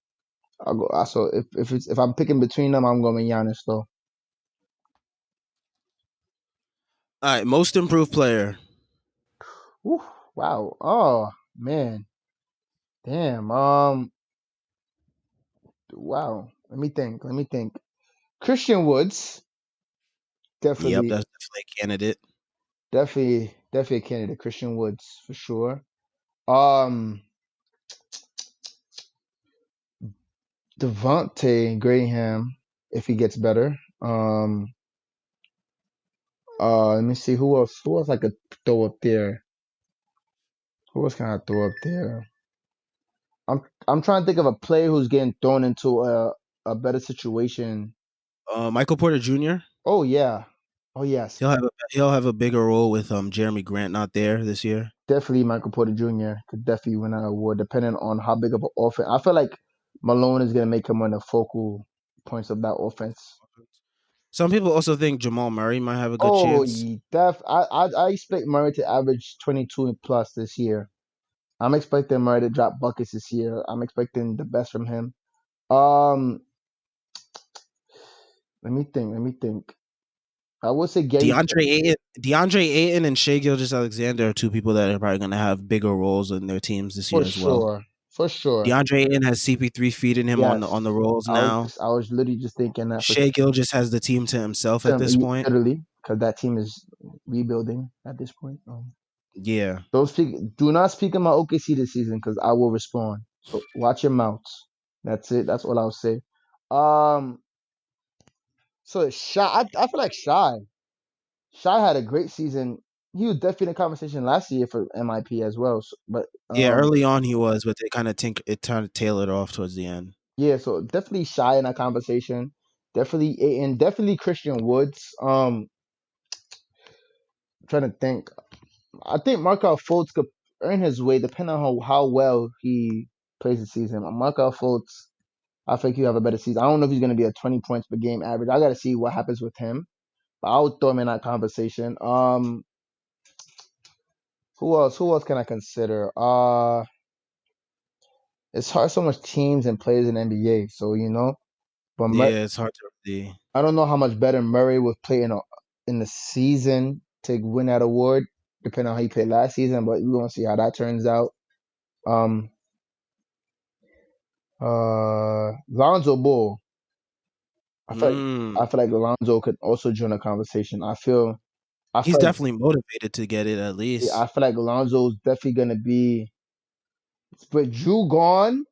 I'll go. So if I'm picking between them, I'm going with Giannis though. All right, most improved player. Whew, wow. Oh man. Damn. Wow. Let me think. Let me think. Christian Woods, Yep, definitely, that's definitely a candidate. definitely a candidate. Christian Woods for sure. Um, Devontae Graham, if he gets better. Let me see who else. Who else I could throw up there? Who else can I throw up there? I'm trying to think of a player who's getting thrown into a better situation. Michael Porter Jr. Oh yeah. Oh yes. He'll have a bigger role with Jeremy Grant not there this year. Definitely Michael Porter Jr. could definitely win an award depending on how big of an offense. I feel like Malone is gonna make him one of the focal points of that offense. Some people also think Jamal Murray might have a good Oh, chance. I expect Murray to average 22 plus this year. I'm expecting Murray to drop buckets this year. I'm expecting the best from him. Um, Let me think. Let me think. I would say Gary DeAndre Ayton and Shea Gilgeous-Alexander are two people that are probably going to have bigger roles in their teams this for year as well. sure. For sure. DeAndre Ayton has CP3 feeding him on the Yes. on the roles now. I was literally just thinking that for Shea Gilgeous has the team to himself at sure. this point. Literally, because that team is rebuilding at this point. Yeah, Do not speak in my OKC this season because I will respond. So watch your mouths. That's it. That's all I'll say. Um, so Shy, I feel like Shy had a great season. He was definitely in the conversation last year for MIP as well. So, but yeah. Early on he was, but it kind of tailored off towards the end. yeah, so definitely Shy in that conversation. Definitely and definitely Christian Woods. Trying to think. I think Markel Fultz could. earn his way depending on how well he plays the season. Markel Fultz, I think you have a better season. I don't know if he's going to be a 20 points per game average. I got to see what happens with him. But I would throw him in that conversation. Who else? Who else can I consider? It's hard. So much teams and players in NBA. So but Yeah, it's hard to really. I don't know how much better Murray would play in the season to win that award, depending on how he played last season. But we're gonna see how that turns out. Um, Lonzo Ball. I feel like Mm. I feel like Lonzo could also join the conversation. I He's feel like definitely motivated to get it at I least. feel like Lonzo's definitely gonna be. With Drew gone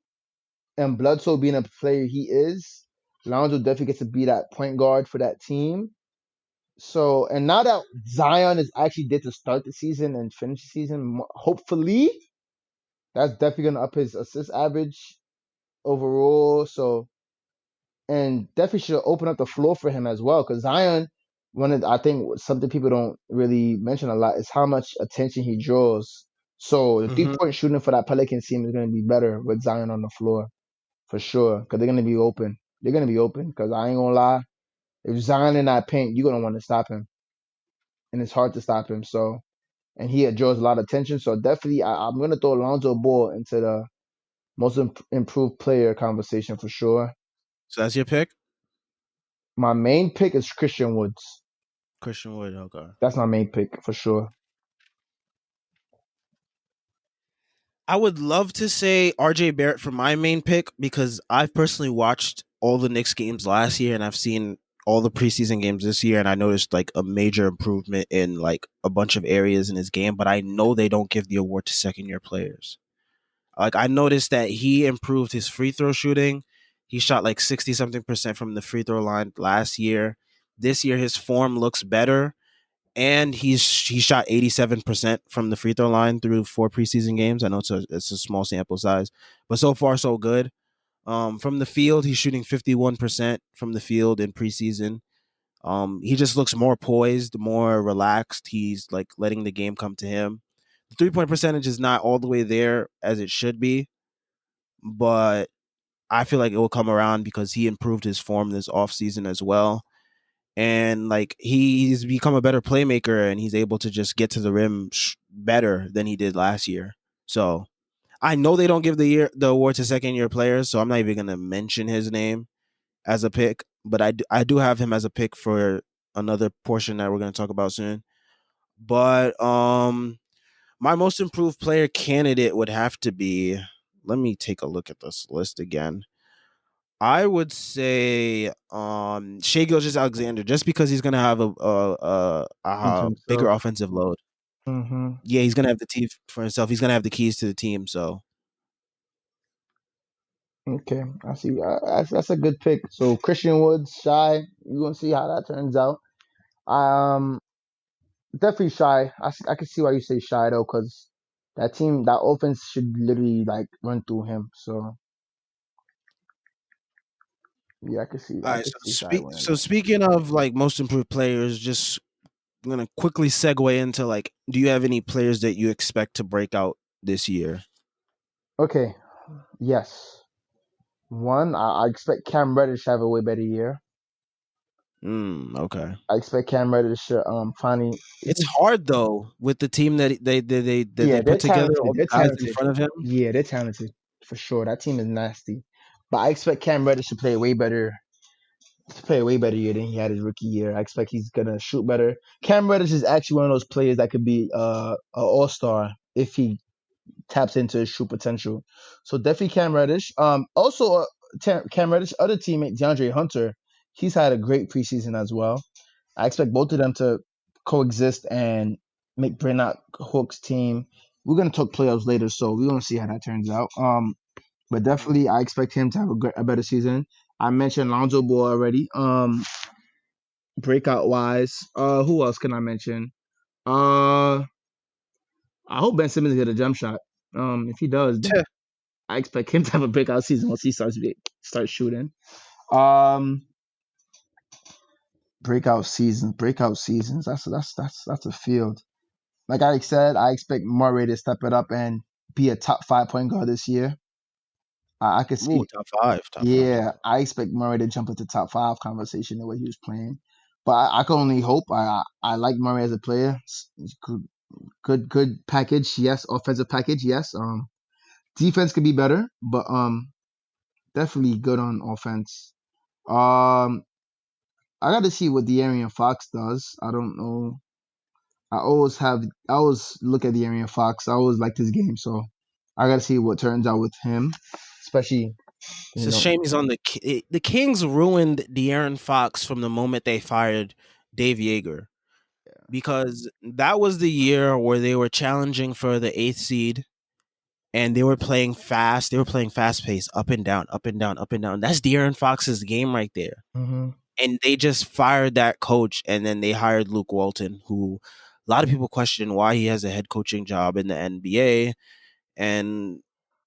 and Bledsoe being a player he is, Lonzo definitely gets to be that point guard for that team. So, and now that Zion is actually there to start the season and finish the season, hopefully that's definitely gonna up his assist average overall. So, and definitely should open up the floor for him as well. Because Zion, I think something people don't really mention a lot is how much attention he draws. So the Hmm. 3-point shooting for that Pelicans team is gonna be better with Zion on the floor for sure. Because they're gonna be open. They're gonna be open. Because I ain't gonna lie, if Zion in that paint, you're gonna want to stop him, and it's hard to stop him. So and he draws a lot of attention. So definitely, I'm going to throw Alonzo Ball into the most improved player conversation for sure. So that's your pick, My main pick is Christian Woods. Christian Wood. Okay. That's my main pick for sure. I would love to say RJ Barrett for my main pick because I've personally watched all the Knicks games last year and I've seen all the preseason games this year and I noticed like a major improvement in like a bunch of areas in his game, but I know they don't give the award to second year players. Like I noticed that he improved his free throw shooting. He shot like 60 something percent from the free throw line last year. This year his form looks better and he shot 87% from the free throw line through 4 preseason games. I know it's a small sample size, but so far so good. From the field, he's shooting 51% from the field in preseason. He just looks more poised, more relaxed. He's like letting the game come to him. The 3-point percentage is not all the way there as it should be, but I feel like it will come around because he improved his form this offseason as well. And like he's become a better playmaker and he's able to just get to the rim better than he did last year. So I know they don't give the award to second year players, so I'm not even gonna mention his name as a pick, but I do have him as a pick for another portion that we're gonna talk about soon. But my most improved player candidate would have to be. Let me take a look at this list again. I would say Shea Gilgeous-Alexander, just because he's gonna have Into a bigger himself. offensive load. Mm-hmm. Yeah, he's gonna have the team for himself. He's gonna have the keys to the team. So Okay, I see. That's a good pick. So Christian Woods, Shy. You're gonna see how that turns out. Um, Definitely Shy. I can see why you say Shy though, because that offense should literally like run through him. So yeah, all I right. could So see Shy winning that. speaking of like most improved players, just I'm gonna quickly segue into like, do you have any players that you expect to break out this year? Okay, yes. One, I expect Cam Reddish to have a way better year. Okay. I expect Cam Reddish to finally. It's hard though with the team that they Yeah, they're put together, talented. all the They're guys in talented. front of him. Yeah, they're talented for sure. That team is nasty, but I expect Cam Reddish to play way better. To play a way better year than he had his rookie year. I expect he's gonna shoot better. Cam Reddish is actually one of those players that could be an all star if he taps into his true potential. So definitely Cam Reddish. Also Cam Reddish, other teammate DeAndre Hunter, he's had a great preseason as well. I expect both of them to coexist and make Brent Hook's team. We're gonna talk playoffs later, so we're gonna see how that turns out. But Mhm. definitely I expect him to have a better season. I mentioned Lonzo Ball already. Breakout wise, who else can I mention? Uh, I hope Ben Simmons get a jump shot. If he does, then I expect him to have a breakout season once he starts shooting. Um, breakout seasons. That's a field. like I said, I expect Murray to step it up and be a top 5 point guard this year. I could Ooh, see, top five, top five, top yeah, five. I expect Murray to jump into top 5 conversation the way he was playing. But I can only hope. I like Murray as a player. He's good package, yes. Offensive package, yes. Defense could be better, but definitely good on offense. Um, I got to see what De'Aaron Fox does. I don't know. I always look at De'Aaron Fox. I always liked his game, so I got to see what turns out with him, especially It's you a know. shame he's on the Kings ruined De'Aaron Fox from the moment they fired Dave Yeager because that was the year where they were challenging for the eighth seed and they were playing fast. They were playing fast pace, up and down, up and down, up and down. That's De'Aaron Fox's game right there. Hmm. And they just fired that coach, and then they hired Luke Walton, who a lot of people question why he has a head coaching job in the NBA. And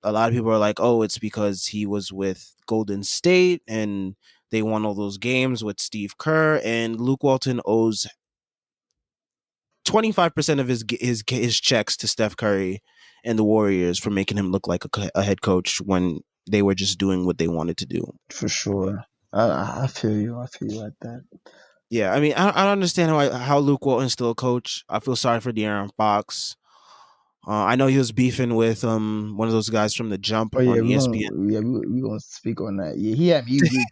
a lot of people are like, oh, it's because he was with Golden State and they won all those games with Steve Kerr, and Luke Walton owes 25% of his checks to Steph Curry and the Warriors for making him look like a head coach when they were just doing what they wanted to do. For But sure. I feel you. I feel you like that. yeah, I mean, I don't understand how Luke Walton's still a coach. I feel sorry for De'Aaron Fox. I know he was beefing with one of those guys from the Jump Oh yeah, on we ESPN. gonna we gonna speak on that. Yeah, he had me weak.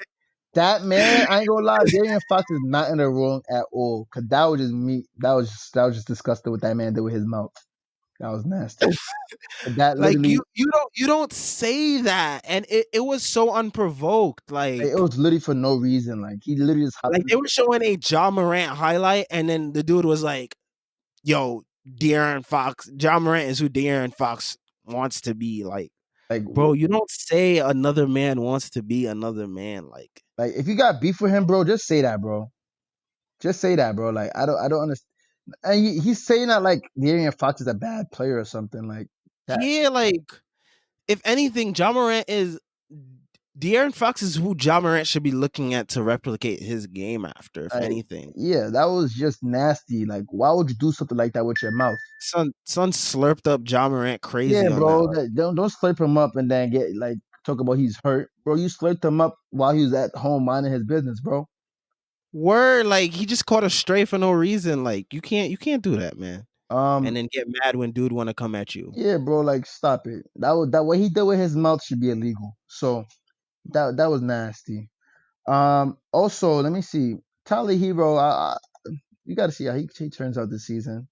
That man, I ain't gonna lie, Darian Fox is not in the wrong at all. Cause that was just me. That was just disgusting what that man did with his mouth. That was nasty. That Like literally, you don't say that, and it was so unprovoked. it was literally for no reason. Like he literally just hopped Like in. they were showing a John Morant highlight, and then the dude was like, "Yo, De'Aaron Fox, John Morant is who De'Aaron Fox wants to be." Like, Like, bro, you don't say another man wants to be another man. Like, like if you got beef with him, bro, just say that, bro. Just say that, bro. Like I don't understand. And he's saying that like Darian Fox is a bad player or something like that. yeah, like if anything, John Morant is De'Aaron Fox is who John Morant should be looking at to replicate his game after. If Like, anything, yeah, that was just nasty. Like, why would you do something like that with your mouth? son slurped up John Morant Yeah, crazy on that. bro. Don't slurp him up and then get like talk about he's hurt, bro. You slurped him up while he was at home minding his business, bro. Word, like he just caught a stray for no reason. Like you can't do that, man. And Um, then get mad when dude want to come at you. yeah, bro. Like, stop it. That what he did with his mouth should be illegal. So that was nasty. Also, let me see. Tyler Hero, you got to see how he turns out this season.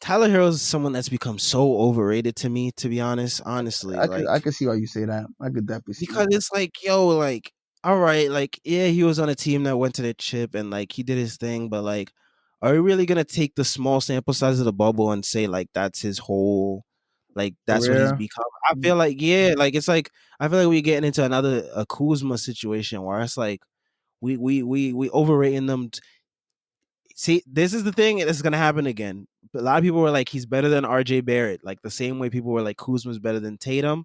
Tyler Hero is someone that's become so overrated to me, to be honest. Honestly, I like could see why you say that. I could definitely see because that. it's like, yo, like, all right, like, yeah, he was on a team that went to the chip and like he did his thing, but like, are we really gonna take the small sample size of the bubble and say like that's his whole, like that's what he's Career. become? I feel like, yeah, like it's like I feel like we're getting into another a Kuzma situation where it's like we overrating them. See, this is the thing that's gonna happen again. A lot of people were like, he's better than RJ Barrett, like the same way people were like Kuzma's better than Tatum.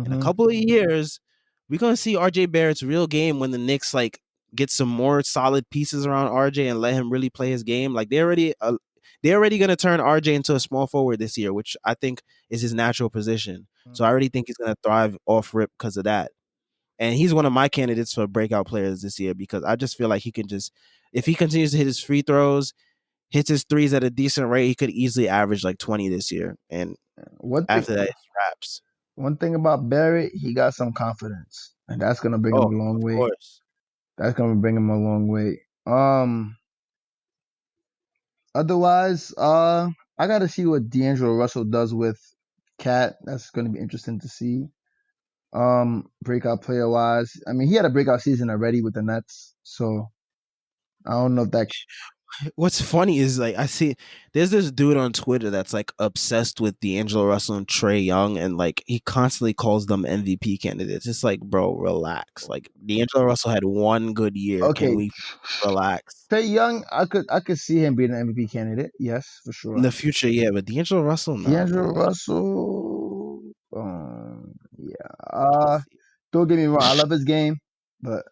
In a Mm-hmm. couple of years, we're gonna see RJ Barrett's real game when the Knicks like get some more solid pieces around RJ and let him really play his game. Like they're already gonna turn RJ into a small forward this year, which I think is his natural position. So I already think he's gonna thrive off rip because of that. And he's one of my candidates for breakout players this year because I just feel like he can just, if he continues to hit his free throws, hits his threes at a decent rate, he could easily average like 20 this year. And One thing, after that, it's wraps. one thing about Barrett, he got some confidence, and that's gonna bring him Oh, a long of way. course. That's gonna bring him a long way. Otherwise, I gotta see what D'Angelo Russell does with Cat. That's gonna be interesting to see. Breakout player wise, I mean, he had a breakout season already with the Nets, so I don't know if that. What's funny is like I see there's this dude on Twitter that's like obsessed with D'Angelo Russell and Trey Young, and like he constantly calls them MVP candidates. It's like, bro, relax. Like D'Angelo Russell had one good year. Can Okay, we relax? Trey Young, I could see him being an MVP candidate. Yes, for In sure. the future, yeah, but D'Angelo Russell, nah, D'Angelo man. Russell, yeah. Can't see it. Don't get me wrong, I love his game, but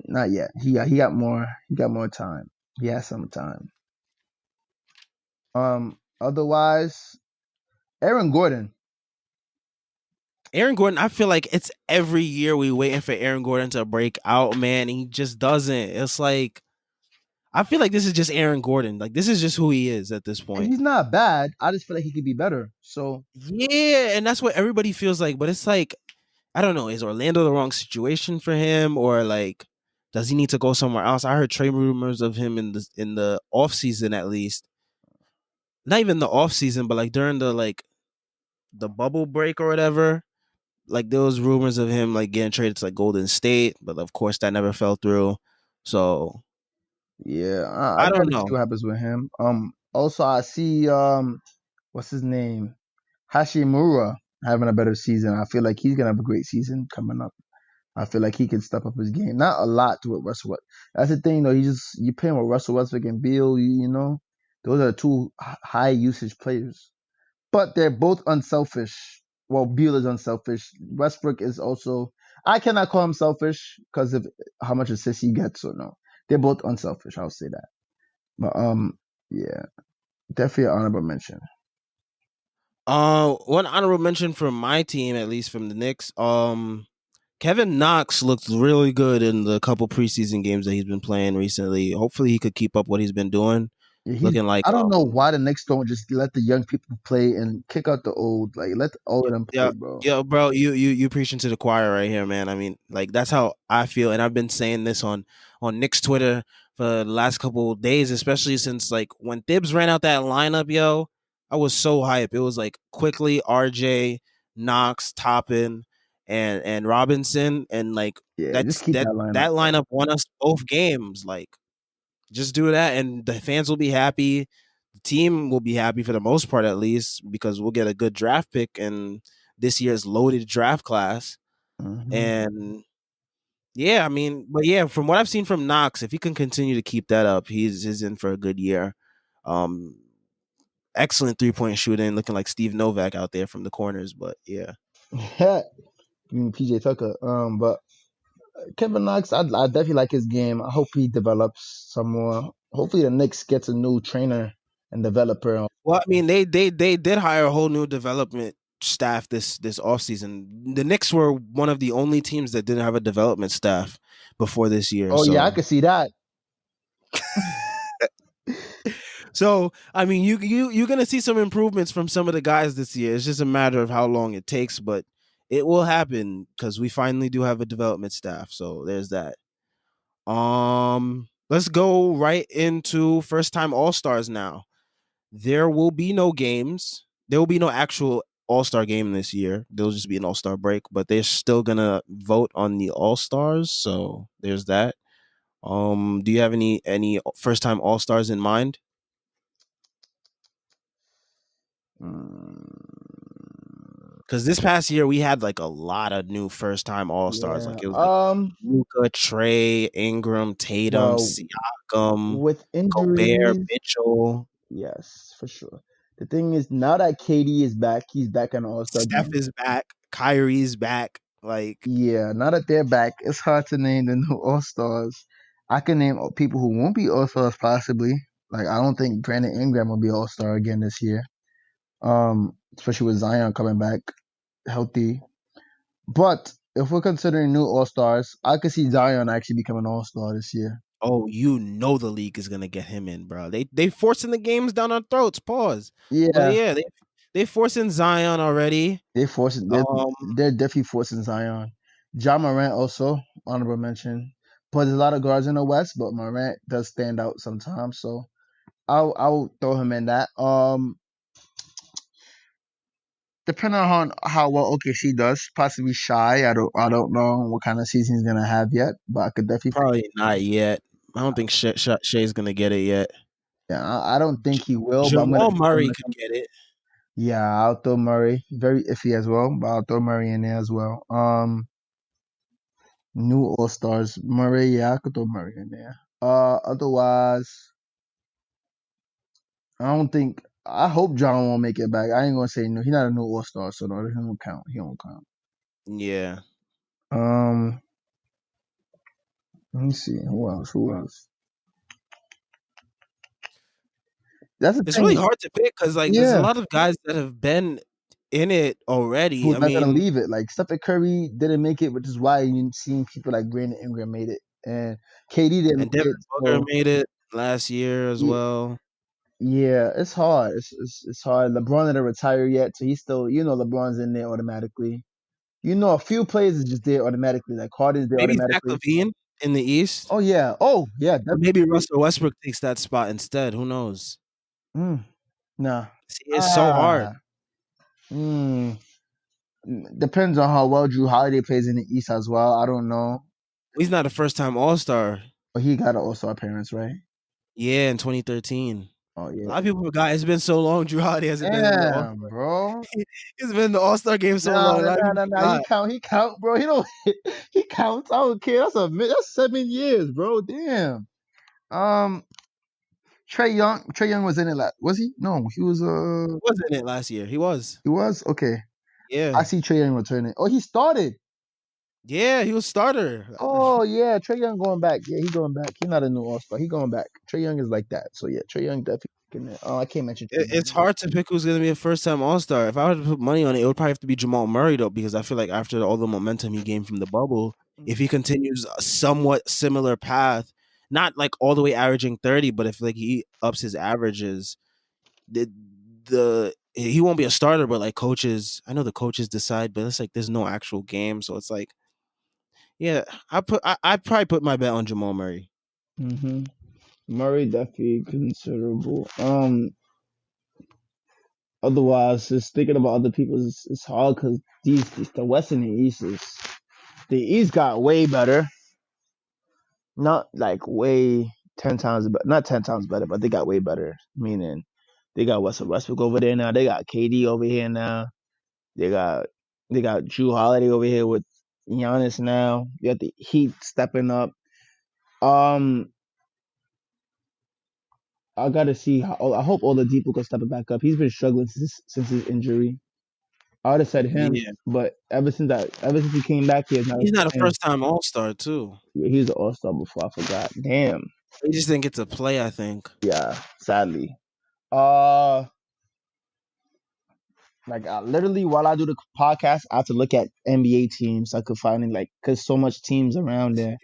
not yet. He got more time. He has some time. Otherwise, Aaron Gordon. Aaron Gordon, I feel like it's every year we waiting for Aaron Gordon to break out, man, and he just doesn't. It's like I feel like this is just Aaron Gordon. Like this is just who he is at this point. He's not bad. I just feel like he could be better. So Yeah, and that's what everybody feels like. But it's like I don't know. Is Orlando the wrong situation for him, or like does he need to go somewhere else? I heard trade rumors of him in the off season at least. Not even the off season, but like during the bubble break or whatever. Like there was rumors of him like getting traded to like Golden State, but of course that never fell through. So yeah, I I don't gotta see know. what happens with him. Also I see what's his name? Hashimura having a better season. I feel like he's gonna have a great season coming up. I feel like he can step up his game. Not a lot to what Russell Westbrook. That's the thing though. You pay him with Russell Westbrook and Beal. You know, those are two high usage players. But they're both unselfish. Well, Beal is unselfish. Westbrook is also. I cannot call him selfish because of how much assists he gets. So no, they're both unselfish. I'll say that. But yeah, definitely an honorable mention. One honorable mention from my team, at least from the Knicks. Kevin Knox looked really good in the couple preseason games that he's been playing recently. Hopefully, he could keep up what he's been doing. Yeah, he's. Looking like I don't know why the Knicks don't just let the young people play and kick out the old. Like let all of them play, yeah, bro. yeah, bro, you preaching to the choir right here, man. I mean, like that's how I feel, and I've been saying this on Nick's Twitter for the last couple of days, especially since like when Thibs ran out that lineup, yo, I was so hype. It was like quickly RJ, Knox, Toppin, and Robinson, and like Yeah, just keep that lineup. that lineup won us both games. Like just do that, and the fans will be happy. The team will be happy for the most part, at least, because we'll get a good draft pick in this year's loaded draft class. Hmm. And yeah, I mean, but yeah, from what I've seen from Knox, if he can continue to keep that up, he's in for a good year. Um, excellent 3 point shooting, looking like Steve Novak out there from the corners. But yeah, I mean PJ Tucker. But Kevin Knox, I definitely like his game. I hope he develops some more. Hopefully, the Knicks gets a new trainer and developer. well, I mean, they did hire a whole new development staff this offseason. The Knicks were one of the only teams that didn't have a development staff before this year. Oh yeah, I So could see that. so I mean, you're gonna see some improvements from some of the guys this year. It's just a matter of how long it takes, but it will happen because we finally do have a development staff. So there's that. Let's go right into first time All Stars now. There will be no games. There will be no actual All Star game this year. There'll just be an All Star break, but they're still gonna vote on the All Stars. So there's that. Do you have any first time All Stars in mind? Mm, Because this past year we had like a lot of new first time All Stars. yeah. Like it was like Luca, Trey, Ingram, Tatum, Well, Siakam, with Gobert, injuries, Mitchell. yes, for sure. The thing is, now that KD is back, he's back in the All Star Steph game. is back. Kyrie's back. Like Yeah, now that they're back, it's hard to name the new All Stars. I can name people who won't be All Stars possibly. Like I don't think Brandon Ingram will be All Star again this year. Especially with Zion coming back healthy. But if we're considering new All Stars, I could see Zion actually becoming an All Star this year. oh, you know the league is gonna get him in, bro. They forcing the games down our throats. Pause. But Yeah, yeah, they forcing Zion already. they forcing Um, they're definitely forcing Zion. John Morant also honorable mention. But there's a lot of guards in the West, but Morant does stand out sometimes. So I'll throw him in that. Depending on how well OKC does, possibly Shy. I don't know what kind of season he's gonna have yet, but I could definitely think. probably not yet. I don't think Shay's gonna get it yet. Yeah, I don't think he will, but Jamal I'm Murray gonna could come. get it. Yeah, I'll throw Murray. Very iffy as well, but I'll throw Murray in there as well. New All Stars, Murray. Yeah, I could throw Murray in there. Otherwise, I don't think. I hope John won't make it back. I ain't gonna say no. He's not a new All Star, so no, he don't count. He don't count. Yeah. Um, let me see who else. Who else? That's the It's really thing. hard to pick because like there's a Yeah, lot of guys that have been in it already. who's I not gonna mean, leave it? Like Stephen Curry didn't make it, which is why you seen people like Brandon Ingram made it, and KD didn't and make Devin it. Booker So made it last year as yeah, well. yeah, it's hard. It's hard. LeBron didn't retire yet, so he's still, LeBron's in there automatically. A few players is just there automatically. Like Harden's there Maybe Zach automatically. LaVine in the East. Oh yeah. Oh yeah. Or maybe Definitely. Russell Westbrook takes that spot instead. Who knows? Mm, nah. See, it's so hard. Ah. Mm, depends on how well Drew Holiday plays in the East as well. I don't know, He's not a first time All Star. but he got an All-Star appearance, right? Yeah, in 2013. Oh A yeah. lot of people forgot it's been so long. Drew Holiday hasn't been in the All Damn, Star. bro. He's been in the All Star game so Nah, long. A nah, lot of nah, people nah, nah. He forgot. count. He count, bro. He don't. He counts. I don't care. That's 7 years, bro. Damn. Um, Trey Young. Trey Young was in it. Was he? No, he was. He was in it last year. He was. He was okay. Yeah. I see Trey Young returning. Oh, he started. Yeah, he was starter. Oh yeah, Trey Young going back. Yeah, he going back. He not a new All Star. He going back. Trey Young is like that. So yeah, Trey Young definitely. Oh, I can't mention Trey It's Young. hard to pick who's going to be a first time All Star. If I were to put money on it, it would probably have to be Jamal Murray, though, because I feel like after all the momentum he gained from the bubble, if he continues a somewhat similar path, not like all the way averaging 30, but if like he ups his averages, the he won't be a starter, but like coaches, I know the coaches decide, but it's like there's no actual game. So it's like, yeah, I'd probably put my bet on Jamal Murray. Mm-hmm. Murray definitely considerable. Otherwise, just thinking about other people is hard because the West and the East the East got way better. Not like way 10 times, but not 10 times better, but they got way better. Meaning, they got Russell Westbrook over there now. They got KD over here now. They got they got Drew Holiday over here with Giannis now. You got the Heat stepping up. Um, I gotta see how. I hope Oladipo can step it back up. He's been struggling since his injury. I would have said him, Yeah, but ever since he came back, he has not he's not a been him. first time All Star too. Yeah, he was an All Star before. I forgot. Damn. He just didn't get to play. I think. Yeah. Sadly. Uh, literally while I do the podcast, I have to look at NBA teams. So I could find it because so much teams around there.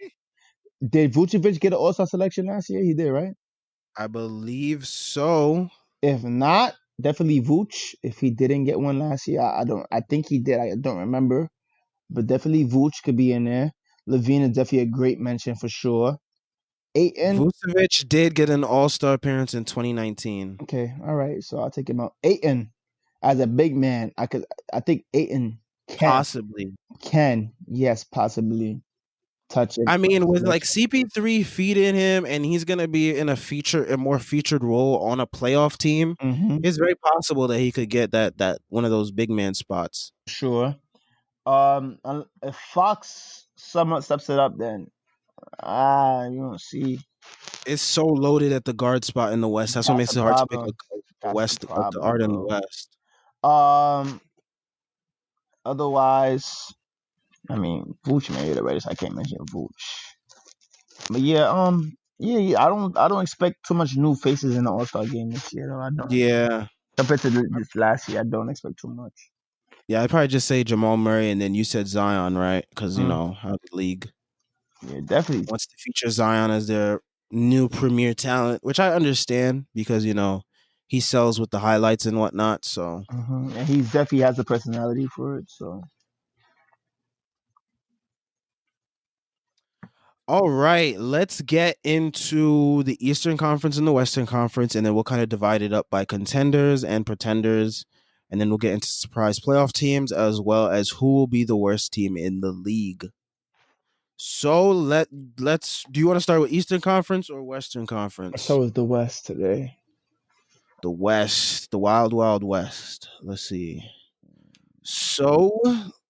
Did Vucevic get an All Star selection last year? He did, right? I believe so. If not, definitely Vooch. If he didn't get one last year, I don't. I think he did. I don't remember, but definitely Vooch could be in there. Levine is definitely a great mention for sure. Aiton. Vucevic did get an All Star appearance in 2019. Okay, all right. So I'll take him out. Aiton, as a big man, I think Aiton Possibly. can yes possibly touch it. I mean, with like CP3 feeding him, and he's gonna be in a more featured role on a playoff team. Mm-hmm. It's very possible that he could get that one of those big man spots. Sure. If Fox somewhat steps it up, then you don't see. It's so loaded at the guard spot in the West. That's what That's makes the it hard to pick problem. a That's the West a problem, guard in the bro. West. Um, Otherwise, I mean, Vooch made it already, so I can't mention Vooch. But yeah, yeah. I don't expect too much new faces in the All Star game this year. Though I don't Yeah, compared to this last year. I don't expect too much. yeah. I'd probably just say Jamal Murray, and then you said Zion, right? Because you Mm, know how the league yeah, definitely. wants to feature Zion as their new premier talent, which I understand because he sells with the highlights and whatnot. So, And he definitely has the personality for it. So all right, let's get into the Eastern Conference and the Western Conference, and then we'll kind of divide it up by contenders and pretenders, and then we'll get into surprise playoff teams as well as who will be the worst team in the league. So let's. Do you want to start with Eastern Conference or Western Conference? so is the West today. The West, the Wild Wild West. Let's see. So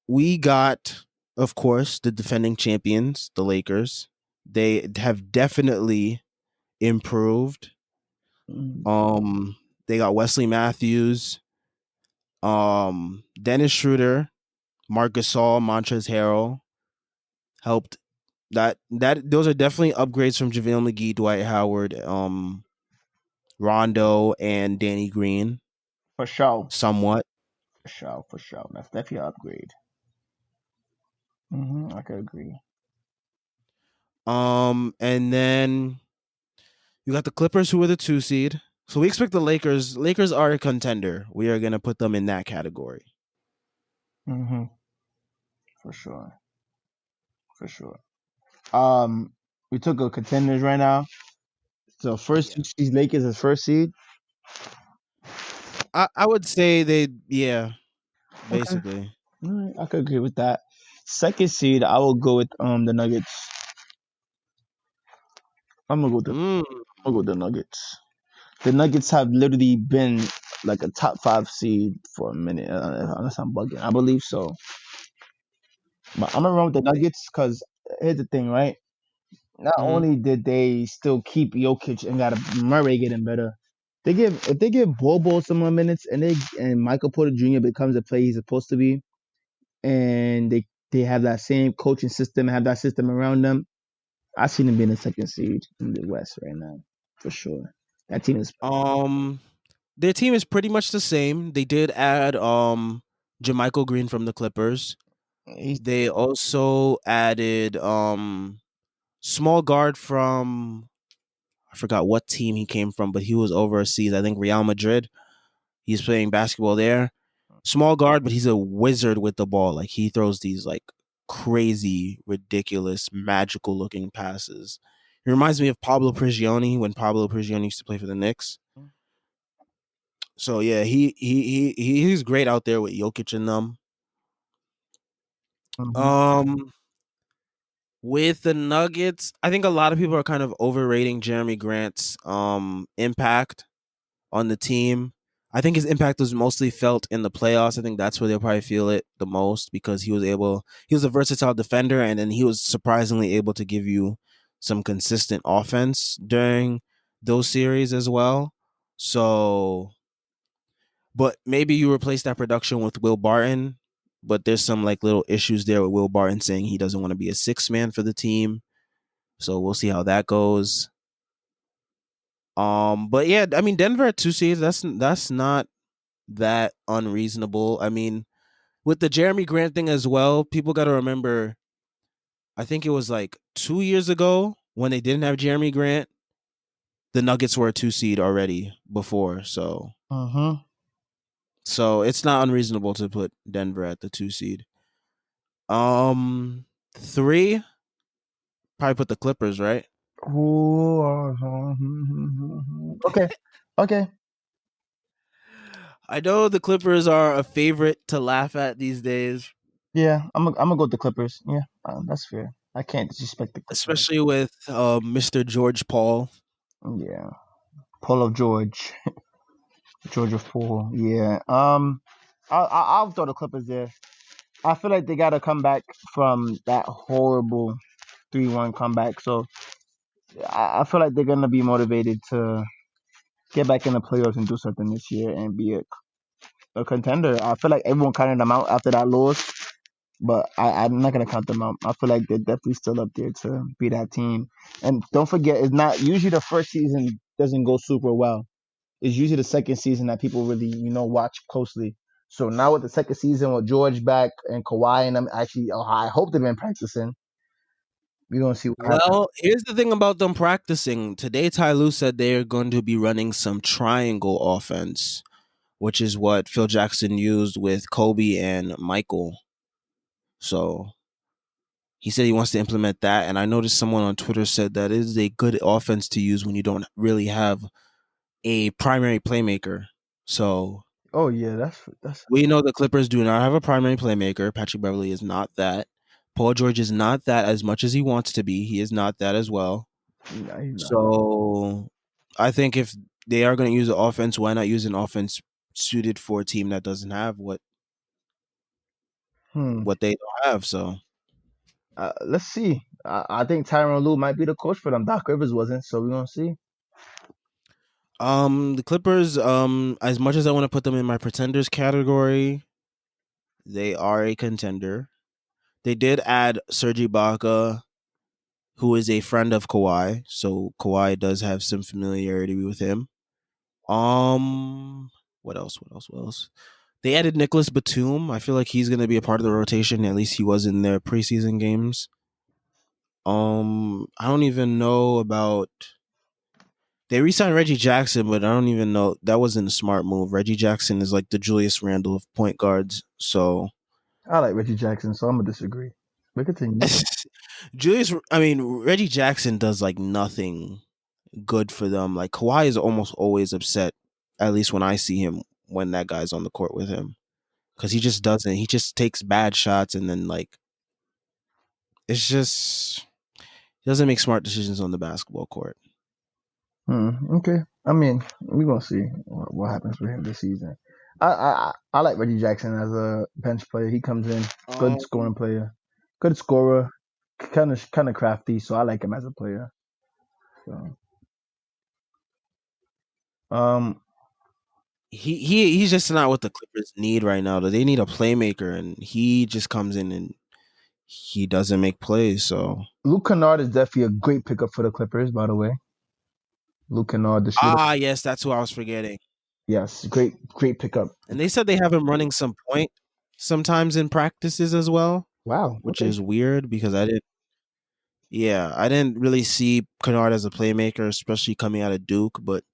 we got, of course, the defending champions, the Lakers. They have definitely improved. Mm, They got Wesley Matthews, Dennis Schroeder, Marc Gasol, Montrezl Harrell helped. That those are definitely upgrades from JaVale McGee, Dwight Howard, Rondo and Danny Green For sure. somewhat. For sure. For sure. That's definitely an upgrade. I could agree. And then you got the Clippers, who are the 2 seed. So we expect the Lakers. Lakers are a contender. We are gonna put them in that category. hmm For sure. For sure. Um, we took a contenders right now. So first Yeah. you see Lakers as first seed. I would say they, yeah, Okay. basically. All right, I could agree with that. Second seed, I will go with the Nuggets. I'm gonna go with the Mm. I'm gonna go with the Nuggets. The Nuggets have literally been like a top five seed for a minute, unless I'm bugging. I believe so. But I'm gonna run with the Nuggets because here's the thing, right? Not Mhm. only did they still keep Jokic and got Murray getting better, if they give Bobo some more minutes and Michael Porter Jr. becomes a player he's supposed to be, and they have that same coaching system, have that system around them. I see them being a second seed in the West right now, for sure. That team is Um, their team is pretty much the same. They did add Jermichael Green from the Clippers. he's They also added small guard from, I forgot what team he came from, but he was overseas. I think Real Madrid. He's playing basketball there. Small guard, but he's a wizard with the ball. Like he throws these like crazy, ridiculous, magical looking passes. He reminds me of Pablo Prigioni when Pablo Prigioni used to play for the Knicks. So yeah, he's great out there with Jokic and them. Mhm. Um, with the Nuggets, I think a lot of people are kind of overrating Jeremy Grant's impact on the team. I think his impact was mostly felt in the playoffs. I think that's where they'll probably feel it the most because he was a versatile defender and then he was surprisingly able to give you some consistent offense during those series as well. So, but maybe you replace that production with Will Barton, but there's some like little issues there with Will Barton saying he doesn't want to be a six man for the team. So we'll see how that goes. But yeah, I mean Denver at 2 seeds, that's not that unreasonable. I mean, with the Jeremy Grant thing as well, people got to remember, I think it was like 2 years ago when they didn't have Jeremy Grant, the Nuggets were a 2 seed already before. Mhm. So it's not unreasonable to put Denver at the 2 seed. Um, three, probably put the Clippers, right? Okay. Okay. I know the Clippers are a favorite to laugh at these days, Yeah, I'm gonna go with the Clippers. Yeah, that's fair. I can't disrespect the Clippers. especially with Mr. George Paul. Yeah, Paul of George, Georgia Paul. Yeah. I'll throw the Clippers there. I feel like they got to come back from that horrible 3-1 comeback. So I feel like they're gonna be motivated to get back in the playoffs and do something this year and be a contender. I feel like everyone counted them out after that loss, but I'm not gonna count them out. I feel like they're definitely still up there to be that team. And don't forget, it's not usually the first season doesn't go super well. It's usually the second season that people really watch closely. So now with the second season with George back and Kawhi and them actually, I hope they've been practicing. We're gonna see what happens. Well, here's the thing about them practicing. Today, Ty Lue said they're going to be running some triangle offense, which is what Phil Jackson used with Kobe and Michael. So he said he wants to implement that. And I noticed someone on Twitter said that is a good offense to use when you don't really have a primary playmaker. So Oh yeah, that's we know the Clippers do not have a primary playmaker. Patrick Beverly is not that. Paul George is not that as much as he wants to be. He is not that as well. he's not. So I think if they are going to use an offense, why not use an offense suited for a team that doesn't have Hmm. what they don't have? So Let's see. I think Tyronn Lue might be the coach for them. Doc Rivers wasn't, so we're gonna see. the Clippers, as much as I want to put them in my pretenders category, they are a contender. They did add Serge Ibaka, who is a friend of Kawhi, so Kawhi does have some familiarity with him. Um, what else? What else? What else? They added Nicholas Batum. I feel like he's gonna be a part of the rotation. At least he was in their preseason games. I don't even know about. They re-signed Reggie Jackson, but I don't even know that wasn't a smart move. Reggie Jackson is like the Julius Randle of point guards. So I like Reggie Jackson, so I'm gonna disagree. But continue. I mean, Reggie Jackson does like nothing good for them. Like Kawhi is almost always upset, at least when I see him when that guy's on the court with him, because he just doesn't. He just takes bad shots and then like it's just he doesn't make smart decisions on the basketball court. Okay. I mean, we're gonna see what happens with him this season. I like Reggie Jackson as a bench player. He comes in, good Um, scoring player, good scorer, kind of crafty. So I like him as a player. So, um, he's just not what the Clippers need right now. They need a playmaker, and he just comes in and he doesn't make plays. So Luke Kennard is definitely a great pickup for the Clippers. By the way, Luke Kennard, the shooter. yes, that's who I was forgetting. Yes, great pickup. And they said they have him running some point sometimes in practices as well, Wow. which Okay. is weird because I didn't. Yeah, I didn't really see Kennard as a playmaker, especially coming out of Duke. But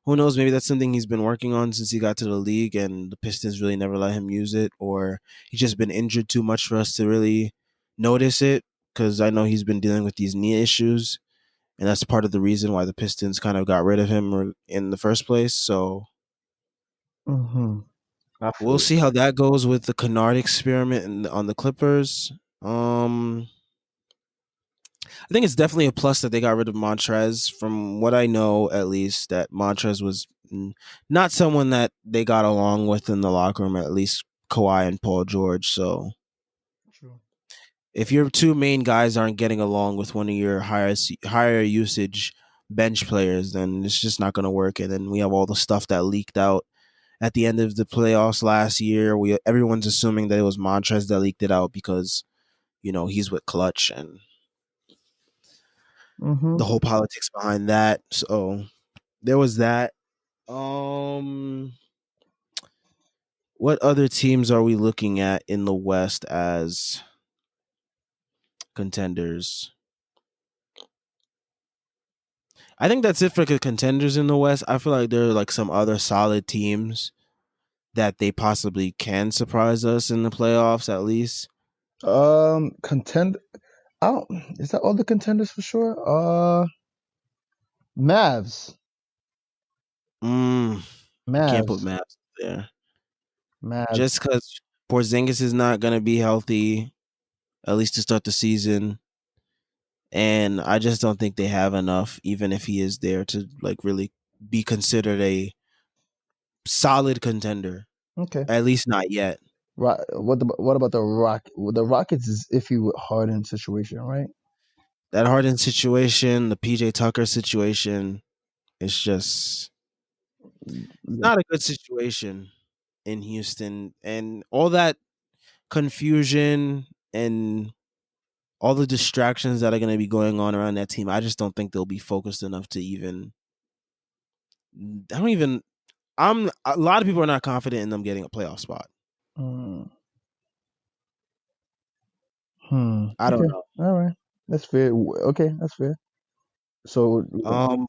who knows? Maybe that's something he's been working on since he got to the league, and the Pistons really never let him use it, or he's just been injured too much for us to really notice it. Because I know he's been dealing with these knee issues, and that's part of the reason why the Pistons kind of got rid of him in the first place. So Mm-hmm. I we'll feel see how that goes with the Kennard experiment on the Clippers. I think it's definitely a plus that they got rid of Montrez. From what I know, at least, that Montrez was not someone that they got along with in the locker room. At least Kawhi and Paul George. So true. if your two main guys aren't getting along with one of your higher usage bench players, then it's just not going to work. And then we have all the stuff that leaked out at the end of the playoffs last year. Everyone's assuming that it was Montrez that leaked it out because he's with Clutch and Mm-hmm. the whole politics behind that. So there was that. Um, what other teams are we looking at in the West as contenders? I think that's it for the contenders in the West. I feel like there are like some other solid teams that they possibly can surprise us in the playoffs at least. Contend. I don't. Is that all the contenders for sure? Mavs. Mm, I can't put Mavs. Mavs there Mavs. just because Porzingis is not going to be healthy at least to start the season. And I just don't think they have enough, even if he is there, to like really be considered a solid contender. Okay. At least not yet. What about the Rock? Well, the Rockets is iffy with Harden situation, right? That Harden situation, the PJ Tucker situation, it's just Yeah. not a good situation in Houston. And all that confusion and all the distractions that are going to be going on around that team, I just don't think they'll be focused enough to even. I don't even. I'm a lot of people are not confident in them getting a playoff spot. Mm. I don't Okay. know. All right. That's fair. Okay, that's fair. So, Um,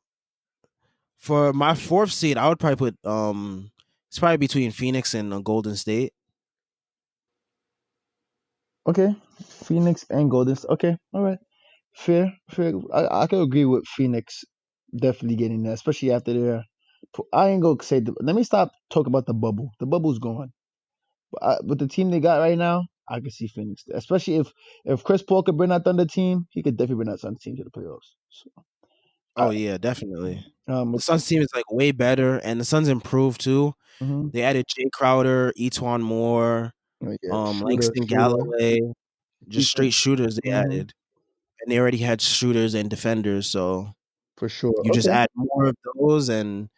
for my fourth seed, I would probably put it's probably between Phoenix and Golden State. okay, Phoenix and Golden. Okay. All right. Fair. Fair. I can agree with Phoenix definitely getting there, especially after their. I ain't gonna say. Let me stop talking about the bubble. The bubble's gone. With the team they got right now, I can see Phoenix there. Especially if Chris Paul could bring that Thunder team, he could definitely bring that Thunder team to the playoffs. So, Oh I, yeah, definitely. The with, Suns team is like way better, and the Suns improved too. mhm. They added Jay Crowder, Etuan Moore, Oh, yeah, Langston shooter, Galloway, just decent. straight shooters they Hmm. added, and they already had shooters and defenders. So For sure. you just Okay. add more of those, and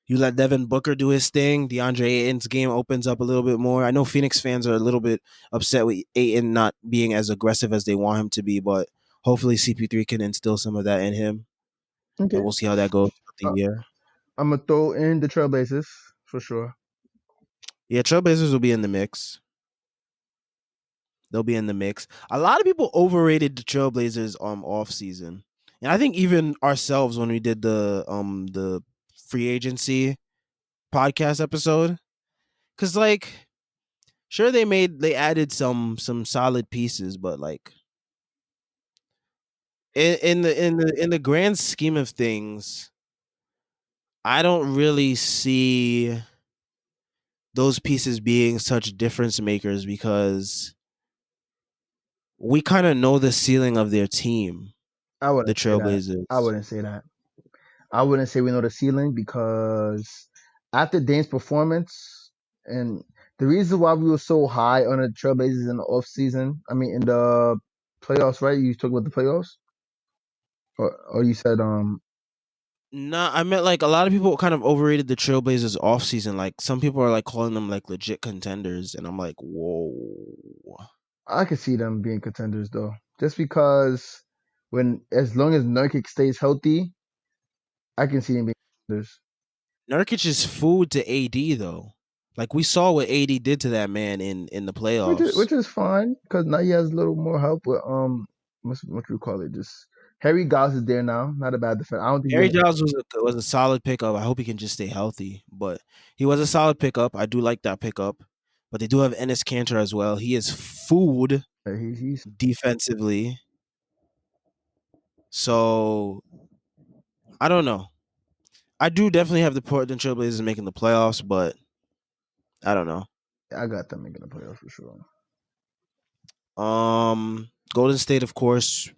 you let Devin Booker do his thing. DeAndre Ayton's game opens up a little bit more. I know Phoenix fans are a little bit upset with Ayton not being as aggressive as they want him to be, but hopefully CP3 can instill some of that in him, and Okay. we'll see how that goes throughout the Uh, year. I'm gonna throw in the Trailblazers for sure. Yeah, Trailblazers will be in the mix. They'll be in the mix. A lot of people overrated the Trailblazers off season. And I think even ourselves when we did the free agency podcast episode, cuz like sure they added some solid pieces, but like in the grand scheme of things, I don't really see those pieces being such difference makers because we kind of know the ceiling of their team, I the wouldn't say that. I Trailblazers. wouldn't say that. I wouldn't say we know the ceiling because after Dame's performance and the reason why we were so high on the Trailblazers in the off season, I mean in the playoffs, right? You talk about the playoffs, or you said Nah, I meant like a lot of people kind of overrated the Trailblazers off season. Like some people are like calling them like legit contenders, and I'm like, whoa. I could see them being contenders though, just because when as long as Nurkic stays healthy, I can see them being contenders. Nurkic is food to AD though. Like we saw what AD did to that man in the playoffs. Which is fine because now he has a little more help with what you call it, just Harry Giles is there now, not a bad defense. I don't think he's Harry gonna. Giles was a solid pickup. I hope he can just stay healthy, but he was a solid pickup. I do like that pickup, but they do have Ennis Cantor as well. He is food He's defensively. So I don't know. I do definitely have the Portland Trailblazers making the playoffs, but I don't know. I got them making the playoffs for sure. Golden State, of course,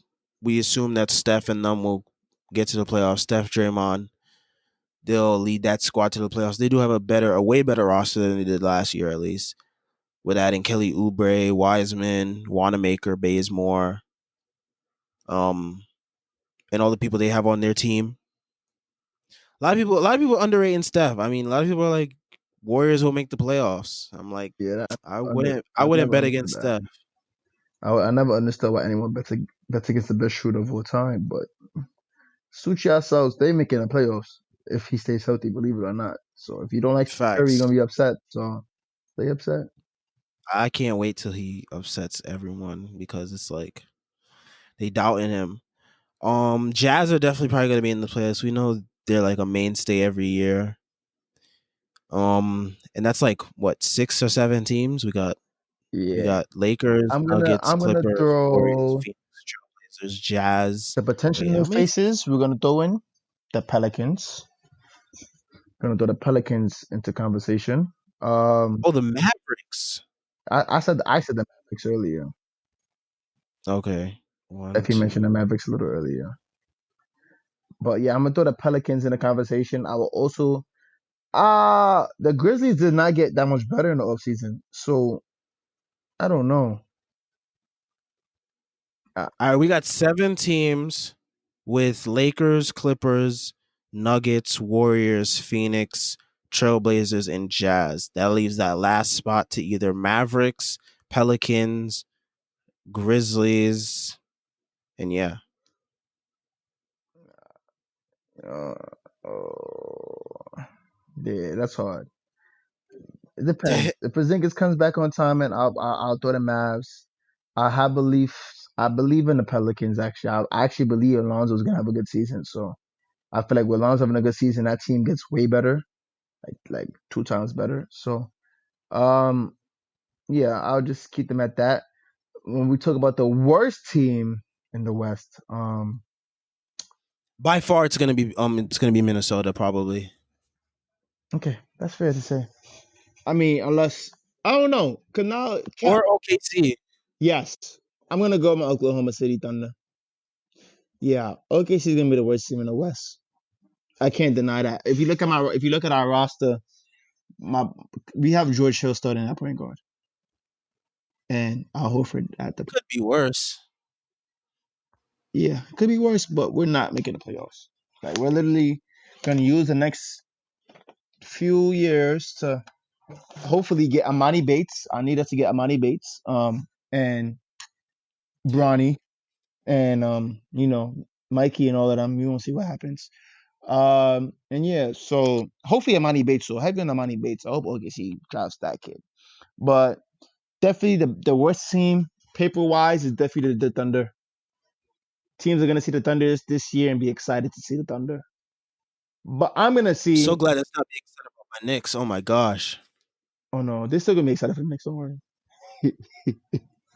we assume that Steph and them will get to the playoffs. Steph, Draymond, they'll lead that squad to the playoffs. They do have a way better roster than they did last year, at least, with adding Kelly Oubre, Wiseman, Wanamaker, Bazemore, um, and all the people they have on their team. A lot of people underrating Steph. I mean, a lot of people are like Warriors will make the playoffs. I'm like, Yeah, I I wouldn't never bet understood against that. Steph. I never understood why anyone bets against the best shooter of all time. But suit yourselves, they making the playoffs if he stays healthy, believe it or not. So if you don't like Steph Curry, you're Facts. gonna be upset. So stay upset. I can't wait till he upsets everyone because it's like they doubting him. Jazz are definitely probably gonna be in the playoffs. We know they're like a mainstay every year. And that's like what 6 or 7 teams. We Yeah, got Lakers, Nuggets, I'm gonna Clippers, Warriors, throw Phoenix, Trailblazers, Jazz. the potential Wait, how new many? faces. We're gonna throw in the Pelicans. Gonna throw the Pelicans into conversation. Um, Oh, the Mavericks. I said the Mavericks earlier. Okay, one, If you mentioned the two. Mavericks a little earlier, but yeah, I'm gonna throw the Pelicans in the conversation. I will also the Grizzlies did not get that much better in the offseason, so I don't know. Uh, All right, we got 7 teams with Lakers, Clippers, Nuggets, Warriors, Phoenix, Trailblazers, and Jazz. That leaves that last spot to either Mavericks, Pelicans, Grizzlies, and yeah. uh, oh, yeah, that's hard. It depends. If Porzingis comes back on time, and I'll throw the Mavs. I have belief. I believe in the Pelicans. Actually, I actually believe Alonso's gonna have a good season. So I feel like with Alonso having a good season, that team gets way better, like 2 times better. So um, yeah, I'll just keep them at that. When we talk about the worst team in the West, By far, it's gonna be Minnesota probably, okay, that's fair to say. I mean, unless I don't know, cause now or OKC. yes, I'm gonna go with my Oklahoma City Thunder. Yeah, OKC is gonna be the worst team in the West. I can't deny that. If you look at our roster, my we have George Hill starting at point guard and Al Horford at the. Could be worse. Yeah, it could be worse, but we're not making the playoffs. Like we're literally gonna use the next few years to hopefully get Amani Bates. I need us to get Amani Bates, and Bronny, and Mikey and all of them. We won't see what happens. And yeah, so hopefully Amani Bates. So heavy on Amani Bates. I hope OKC drafts that kid. But definitely the worst team paper wise is definitely the Thunder. Teams are gonna see the Thunder this year and be excited to see the Thunder. But I'm gonna I'm so see. glad that's not being said about my Knicks. Oh my gosh. Oh no, they're still gonna be excited for the next. Don't worry.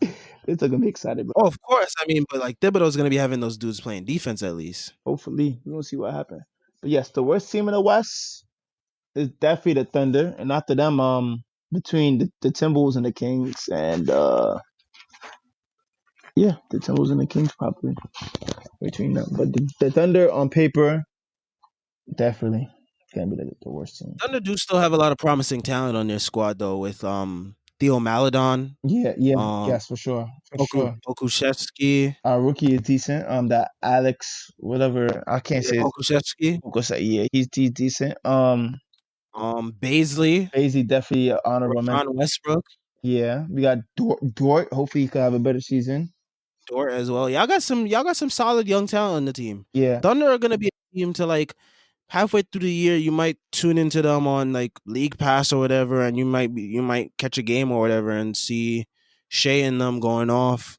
They're still gonna be excited, bro. Oh, of course. I mean, but like Thibodeau's gonna be having those dudes playing defense at least. Hopefully, we're gonna see what happens. But yes, the worst team in the West is definitely the Thunder, and after them, between the Timberwolves and the Kings, and yeah, the Timberwolves and the Kings probably between them. But the Thunder on paper definitely gonna be the worst team. Thunder do still have a lot of promising talent on their squad though, with Theo Maladon, Yeah, yeah, um yes, for sure. Okushevsky. Our rookie is decent. That Alex, whatever, I can't Yeah, say. Okushevsky. Yeah, he's decent. Baisley, Daisy definitely an honorable mention. Rashawn Westbrook, Yeah, we got Dort. Hopefully, he could have a better season. Dort as well. Y'all got some solid young talent on the team. Yeah, Thunder are gonna be a team to like halfway through the year. You might tune into them on like League Pass or whatever, and you might catch a game or whatever and see Shea and them going off.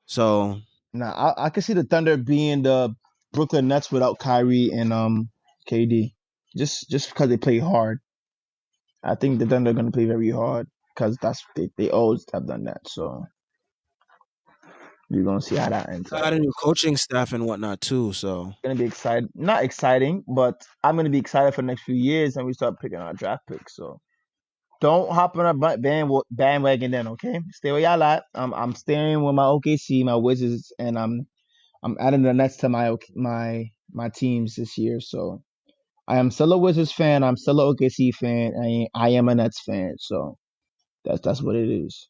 So now I can see the Thunder being the Brooklyn Nets without Kyrie and KD, just because they play hard. I think the Thunder are gonna play very hard because they always have done that. So we're gonna see how that ends up. got a new coaching staff and whatnot too. So Gonna be excited, not exciting, but I'm gonna be excited for the next few years, and we start picking our draft picks. So don't hop on a bandwagon then, okay? Stay where y'all at. I'm staying with my OKC, my Wizards, and I'm adding the Nets to my teams this year. So I am still a Wizards fan. I'm still a OKC fan. I am a Nets fan. So that's what it is.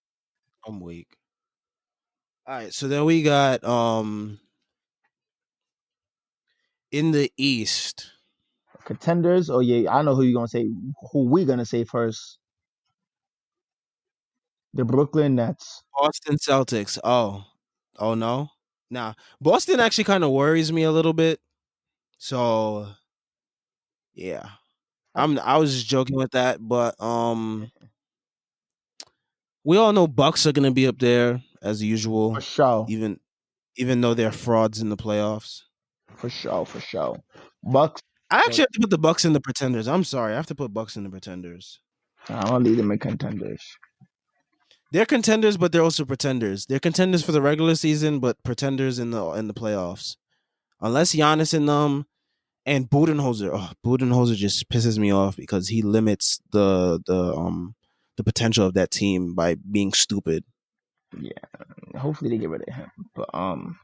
I'm weak. All right, so then we got in the East, Contenders. Oh yeah, I know who you're gonna say. Who we gonna say first? The Brooklyn Nets. Boston Celtics. Oh no. Nah, Boston actually kind of worries me a little bit. So yeah, I, I was just joking with that, but we all know Bucks are gonna be up there as for usual, sure, even though they're frauds in the playoffs. for sure. Bucks. I actually have to put the Bucks in the pretenders. I'm sorry, I have to put Bucks in the pretenders. I'll lead them in contenders. They're contenders, but they're also pretenders. They're contenders for the regular season, but pretenders in the playoffs. Unless Giannis in them and Budenholzer. Oh, Budenholzer just pisses me off because he limits the potential of that team by being stupid. Yeah, hopefully they get rid of him. But I'm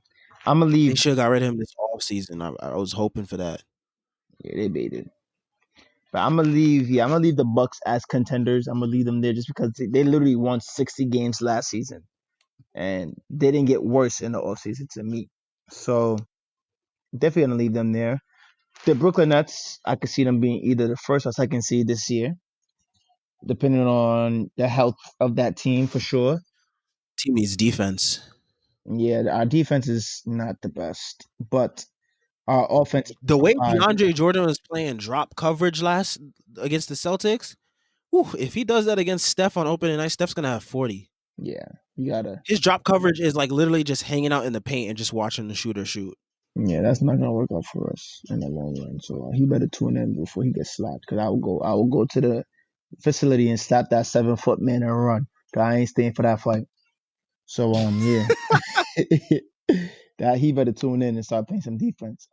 gonna They leave. should have got rid of him this off season. I was hoping for that. Yeah, they baited. But I'm gonna leave. Yeah, I'm gonna leave the Bucks as contenders. I'm gonna leave them there just because they literally won 60 games last season, and they didn't get worse in the offseason to me. So definitely gonna leave them there. The Brooklyn Nets, I could see them being either the first or second seed this year, depending on the health of that team for sure. Team needs defense. Yeah, our defense is not the best, but our offense is The way fine. DeAndre Jordan was playing drop coverage last against the Celtics, whew, if he does that against Steph on opening night, Steph's gonna have 40. Yeah, you gotta. His drop coverage is like literally just hanging out in the paint and just watching the shooter shoot. Yeah, that's not gonna work out for us in the long run. So he better tune in before he gets slapped. Cause I will go to the facility and slap that 7 foot man and run. Cause I ain't staying for that fight. So yeah, that he better tune in and start playing some defense.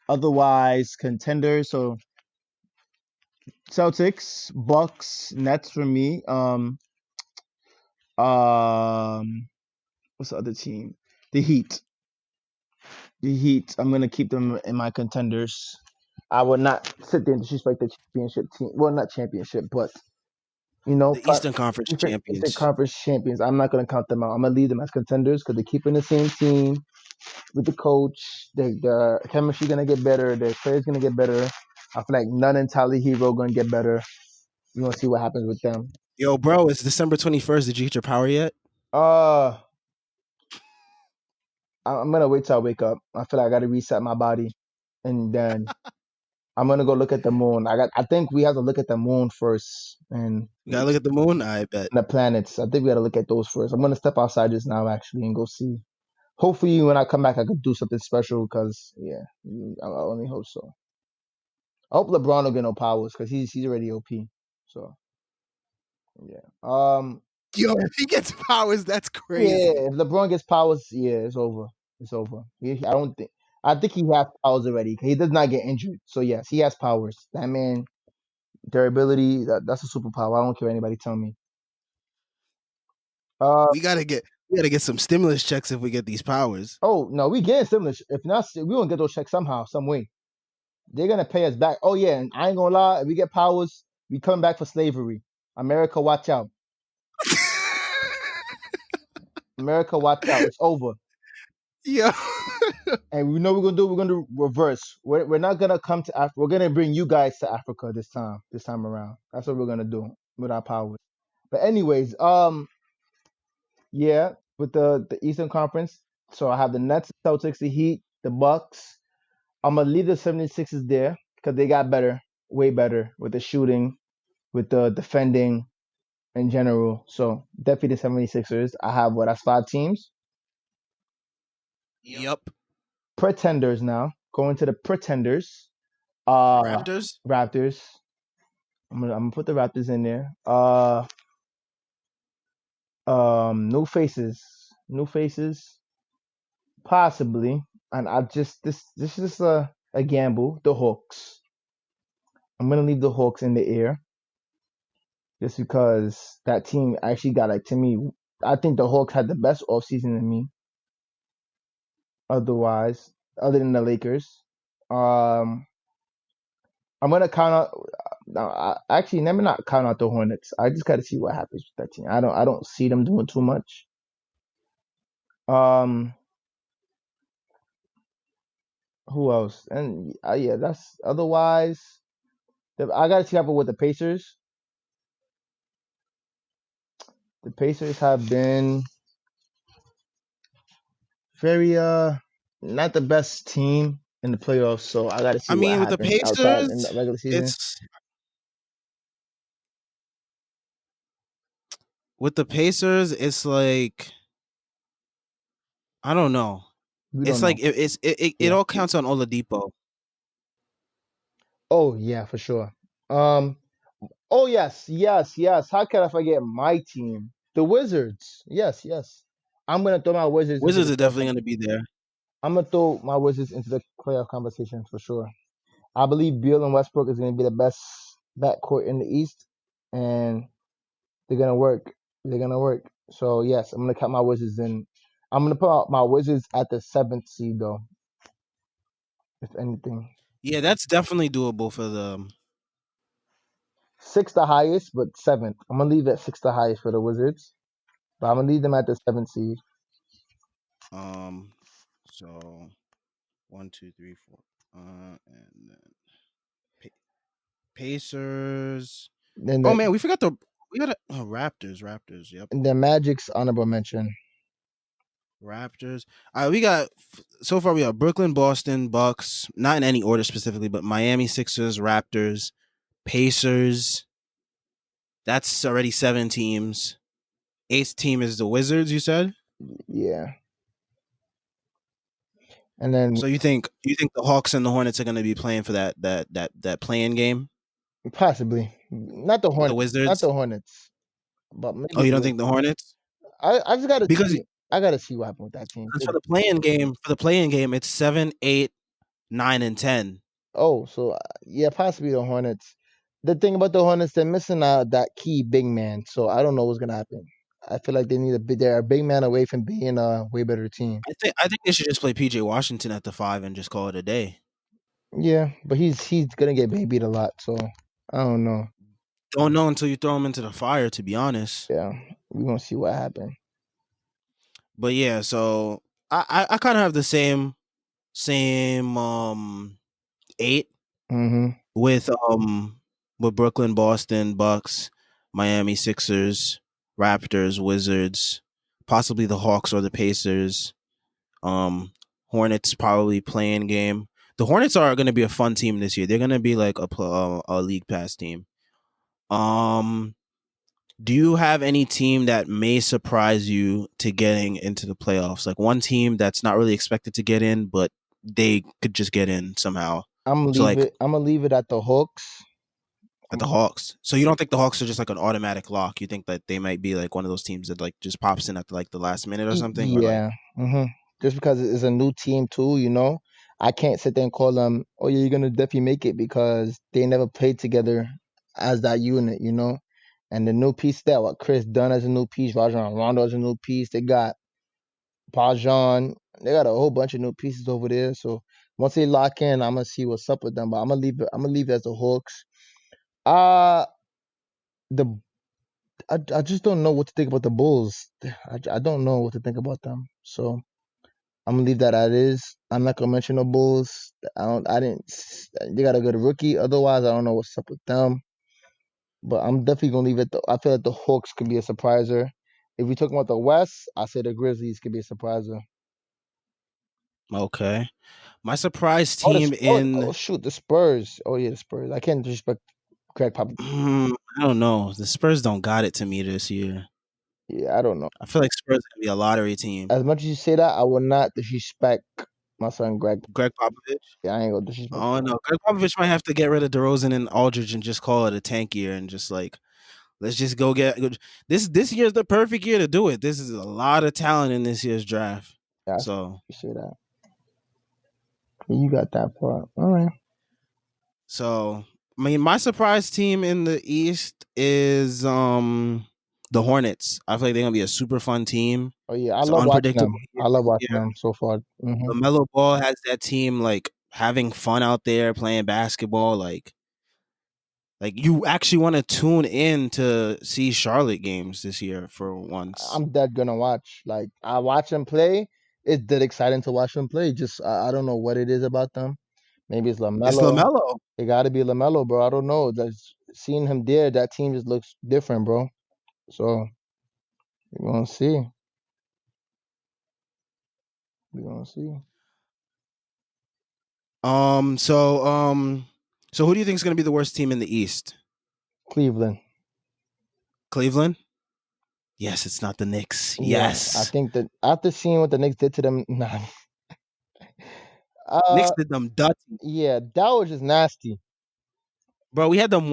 Otherwise contenders. So Celtics, Bucks, Nets for me. Um, what's the other team? The Heat. The Heat. I'm gonna keep them in my contenders. I would not sit there and disrespect the championship team. Well, not championship, but The Eastern Conference Eastern champions. Conference champions. I'm not gonna count them out. I'm gonna leave them as contenders because they're keeping the same team with the coach. The chemistry gonna get better. The players gonna get better. I feel like none and Tyler Hero gonna get better. You gonna see what happens with them. Yo, bro, it's December 21st. Did you get your power yet? Uh, I'm gonna wait till I wake up. I feel like I gotta reset my body. and then I'm gonna go look at the moon. I think we have to look at the moon first You gotta look at the moon. I bet. the planets. I think we gotta look at those first. I'm gonna step outside just now actually and go see. Hopefully, when I come back, I could do something special. Cause yeah, I only hope so. I hope LeBron will get no powers because he's already OP. So yeah. Yo, if he gets powers, that's Yeah. crazy. If LeBron gets powers, yeah, it's over. It's over. I don't think. I think he has powers already. He does not get injured. So yes, he has powers. That man, durability. That's a superpower. I don't care what anybody tell me. Uh We gotta get some stimulus checks if we get these powers. oh no, we getting stimulus. If not, we gonna get those checks somehow, some way. They're gonna pay us back. Oh yeah, and I ain't gonna lie. If we get powers, we coming back for slavery. America, watch out. America, watch out. It's over. Yo. And we know we're gonna do. We're gonna do reverse. We're not gonna come to Africa. We're gonna bring you guys to Africa this time. This time around. That's what we're gonna do with our powers. But anyways, yeah, with the Eastern Conference. So I have the Nets, Celtics, the Heat, the Bucks. I'm gonna leave the 76ers there because they got better, way better with the shooting, with the defending in general. So definitely the 76ers. I have what? That's five teams. Yup. Pretenders now. Going to the pretenders. Uh Raptors. Raptors. I'm gonna put the Raptors in there. New faces. New faces. Possibly. And I just this is a gamble. The Hawks. I'm gonna leave the Hawks in the air just because that team actually got like to me. I think the Hawks had the best offseason than me. Otherwise, other than the Lakers, um, I'm gonna count out. No, actually, let me not count out the Hornets. I just got to see what happens with that team. I don't see them doing too much. Um, who else? And yeah, that's otherwise. I got to see what happens with the Pacers. The Pacers have been very not the best team in the playoffs, so I got to I see what mean, with the happens outside in Pacers, the regular season. it's with the Pacers, it's like I don't know. We don't It's know. like it Yeah. all counts on Oladipo. Oh yeah, for sure. Um. Oh yes, yes, yes. How can I forget my team, the Wizards? Yes, yes. I'm gonna throw my Wizards into Wizards the are playoff. definitely gonna be there. I'm gonna throw my Wizards into the playoff conversation for sure. I believe Beal and Westbrook is gonna be the best backcourt in the East, and they're gonna work. They're gonna work. So yes, I'm gonna count my Wizards in. I'm gonna put out my Wizards at the seventh seed though, if anything. Yeah, that's definitely doable for them. Sixth the highest, but seventh. I'm gonna leave at sixth the highest for the Wizards, but I'm gonna leave them at the seventh seed. Um, so 1, 2, 3, 4, and then Pa- Pacers. Then Oh man, we got Raptors. Raptors. Yep, the Magic's honorable mention. Raptors. All right, so far we got Brooklyn, Boston, Bucks. Not in any order specifically, but Miami, Sixers, Raptors, Pacers. That's already 7 teams. Eighth team is the Wizards. You said. Yeah, and then So you think the Hawks and the Hornets are going to be playing for that playing game? possibly not the The Hornets, not Wizards. the Hornets, but Oh, maybe you the don't think the Wizards. Hornets? I just gotta Because see. I gotta see what happened with that team. for the playing game, it's 7, 8, 9, and 10. Oh, so yeah, possibly the Hornets. The thing about the Hornets, they're missing that key big man. So I don't know what's gonna happen. I feel like they need they're a big man away from being a way better team. I think they should just play PJ Washington at the 5 and just call it a day. Yeah, but he's gonna get babied a lot. So I don't know. Don't know until you throw him into the fire, to be honest. Yeah, we're gonna see what happens. But yeah, so I kind of have the same 8 Mm-hmm. with Brooklyn, Boston, Bucks, Miami, Sixers, Raptors, Wizards, possibly the Hawks or the Pacers. Um, Hornets probably playing game. The Hornets are going to be a fun team this year. They're going to be like a league pass team. Um, do you have any team that may surprise you to getting into the playoffs? Like one team that's not really expected to get in, but they could just get in somehow. I'm gonna So leave like it. I'm gonna leave it at the Hawks. at the Hawks. So you don't think the Hawks are just like an automatic lock? You think that they might be like one of those teams that like just pops in at like the last minute or something, or like Yeah. hmm Just because it's a new team too, I can't sit there and call them. Oh yeah, you're gonna definitely make it because they never played together as that unit. And the new piece that what Chris Dunn as a new piece, Rajon Rondo as a new piece. They got Pajon. They got a whole bunch of new pieces over there. So once they lock in, I'm gonna see what's up with them. But I'm gonna leave it. I'm gonna leave it as the Hawks. Uh the I just don't know what to think about the Bulls. I don't know what to think about them. So I'm gonna leave that as is. I'm not gonna mention the Bulls. I don't. I didn't. They got a good rookie. Otherwise, I don't know what's up with them. But I'm definitely gonna leave it. I feel like the Hawks could be a surpriser. If we're talking about the West, I say the Grizzlies could be a surpriser. okay. My surprise Oh, team in shoot, the Spurs. Oh yeah, the Spurs. I can't disrespect Craig Popovich. I don't know. The Spurs don't got it to me this year. Yeah, I don't know. I feel like Spurs gonna be a lottery team. As much as you say that, I will not disrespect my son Greg. Greg Popovich. Yeah, I ain't gonna disrespect Oh him. no, Greg Popovich might have to get rid of DeRozan and Aldridge and just call it a tank year and just like let's just go get this year's the perfect year to do it. This is a lot of talent in this year's draft. Yeah, So you say that. You got that part. All right. so I mean my surprise team in the East is the Hornets. I feel like they're gonna be a super fun team. Oh yeah, I It's an love watching unpredictable them. year I love this watching year. them so far. LaMelo Ball has that team like having fun out there playing basketball. Like you actually want to tune in to see Charlotte games this year for once. I'm dead gonna watch. Like I watch them play. It's dead exciting to watch them play. Just I don't know what it is about them. Maybe it's It's Lamelo. LaMelo. It got to be Lamelo, bro. I don't know. Just seeing him there, that team just looks different, bro. So we're gonna see. We're gonna see. Um. So um. So who do you think is going to be the worst team in the East? Cleveland. Cleveland. Yes, it's not the Knicks. Yeah, I Yes, think that after seeing what the Knicks did to them, nah. Knicks uh, did them dirty, yeah, that was just nasty. bro. We had them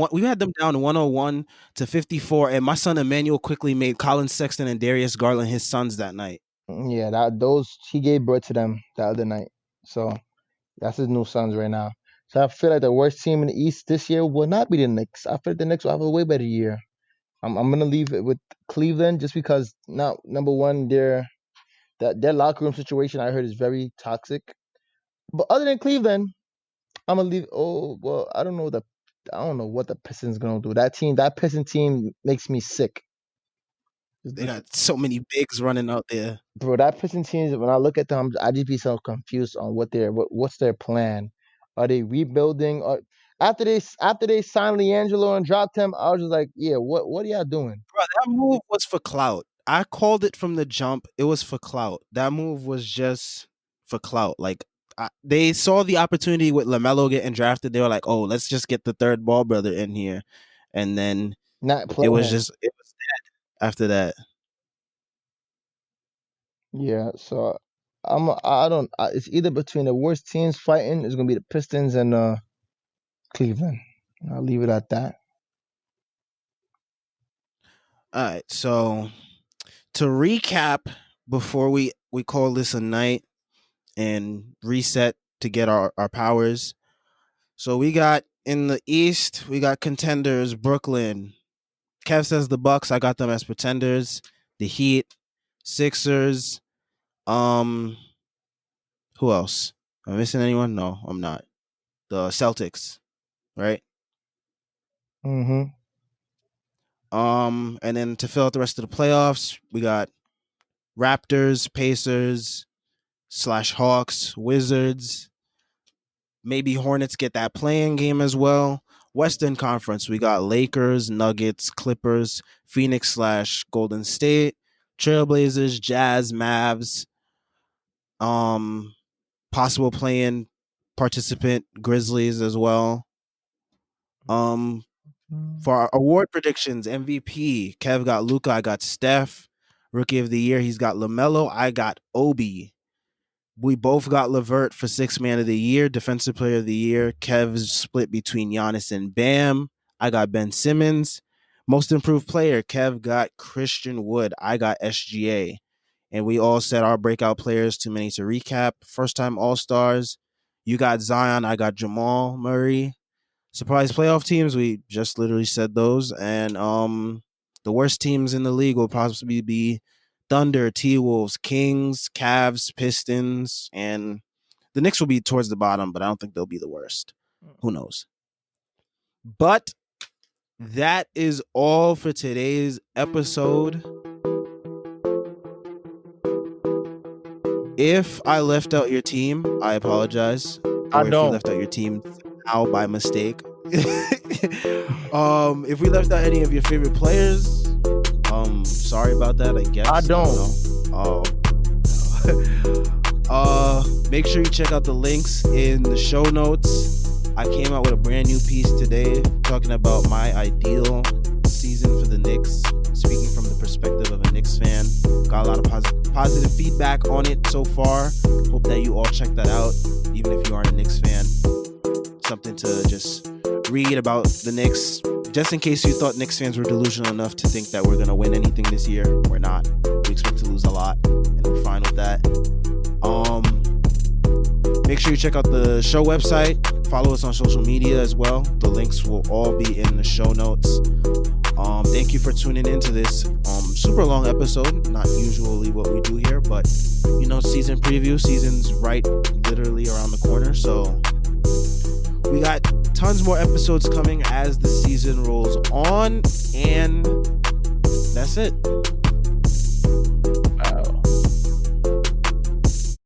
down 101 to 54, and my son Emmanuel quickly made Colin Sexton and Darius Garland his sons that night. Yeah, that those he gave birth to them the other night. So that's his new sons right now. So I feel like the worst team in the East this year will not be the Knicks. I feel like the Knicks will have a way better year. I'm gonna leave it with Cleveland just because now number one, their locker room situation I heard is very toxic. But other than Cleveland, I'm gonna leave. Oh well, I don't know what the Pistons gonna do. That Piston team makes me sick. Just They listen, got so many bigs running out there. bro, that Piston team. When I look at them, I just be so confused on what's their plan. Are they rebuilding? Or after they signed Leangelo and dropped him, I was just like, yeah, what are y'all doing? Bro, that move was for clout. I called it from the jump. It was for clout. That move was just for clout. Like they saw the opportunity with Lamelo getting drafted. They were like, "Oh, let's just get the third ball brother in here," and then Not play him. it was after that. Yeah, so I don't. It's either between the worst teams fighting. It's gonna be the Pistons and Cleveland. I'll leave it at that. All right. So to recap, before we call this a night and reset to get our powers. So we got in the East, we got contenders Brooklyn. Kev says the Bucks. I got them as pretenders. The Heat, Sixers. Um, who else? Am I missing anyone? No, I'm not. The Celtics, right? Mm-hmm. And then to fill out the rest of the playoffs, we got Raptors, Pacers slash Hawks, Wizards. Maybe Hornets get that playing game as well. Western Conference, we got Lakers, Nuggets, Clippers, Phoenix slash Golden State, Trailblazers, Jazz, Mavs, um, possible playing participant Grizzlies as well. For our award predictions, MVP, Kev got Luka, I got Steph. Rookie of the Year, he's got LaMelo, I got Obi. We both got LeVert for Sixth Man of the Year. Defensive Player of the Year, Kev's split between Giannis and Bam. I got Ben Simmons. Most Improved Player, Kev got Christian Wood. I got SGA. And we all said our breakout players, too many to recap. First time All-Stars, you got Zion, I got Jamal Murray. Surprise playoff teams, we just literally said those. And the worst teams in the league will possibly be Thunder, T-Wolves, Kings, Cavs, Pistons, and the Knicks will be towards the bottom, but I don't think they'll be the worst. Who knows? But that is all for today's episode. If I left out your team, I apologize. I Or if don't. we left out your team somehow by mistake. If we left out any of your favorite players, sorry about that, I guess. I don't. Make sure you check out the links in the show notes. I came out with a brand new piece today talking about my ideal season for the Knicks, speaking from the perspective of a Knicks fan. Got a lot of positive feedback on it so far. Hope that you all check that out, even if you aren't a Knicks fan. Something to just read about the Knicks, just in case you thought Knicks fans were delusional enough to think that we're going to win anything this year. We're not. We expect to lose a lot, and we're fine with that. Make sure you check out the show website. Follow us on social media as well. The links will all be in the show notes. Thank you for tuning into this super long episode. Not usually what we do here, but season preview. Season's right literally around the corner, so we got tons more episodes coming as the season rolls on, and that's it.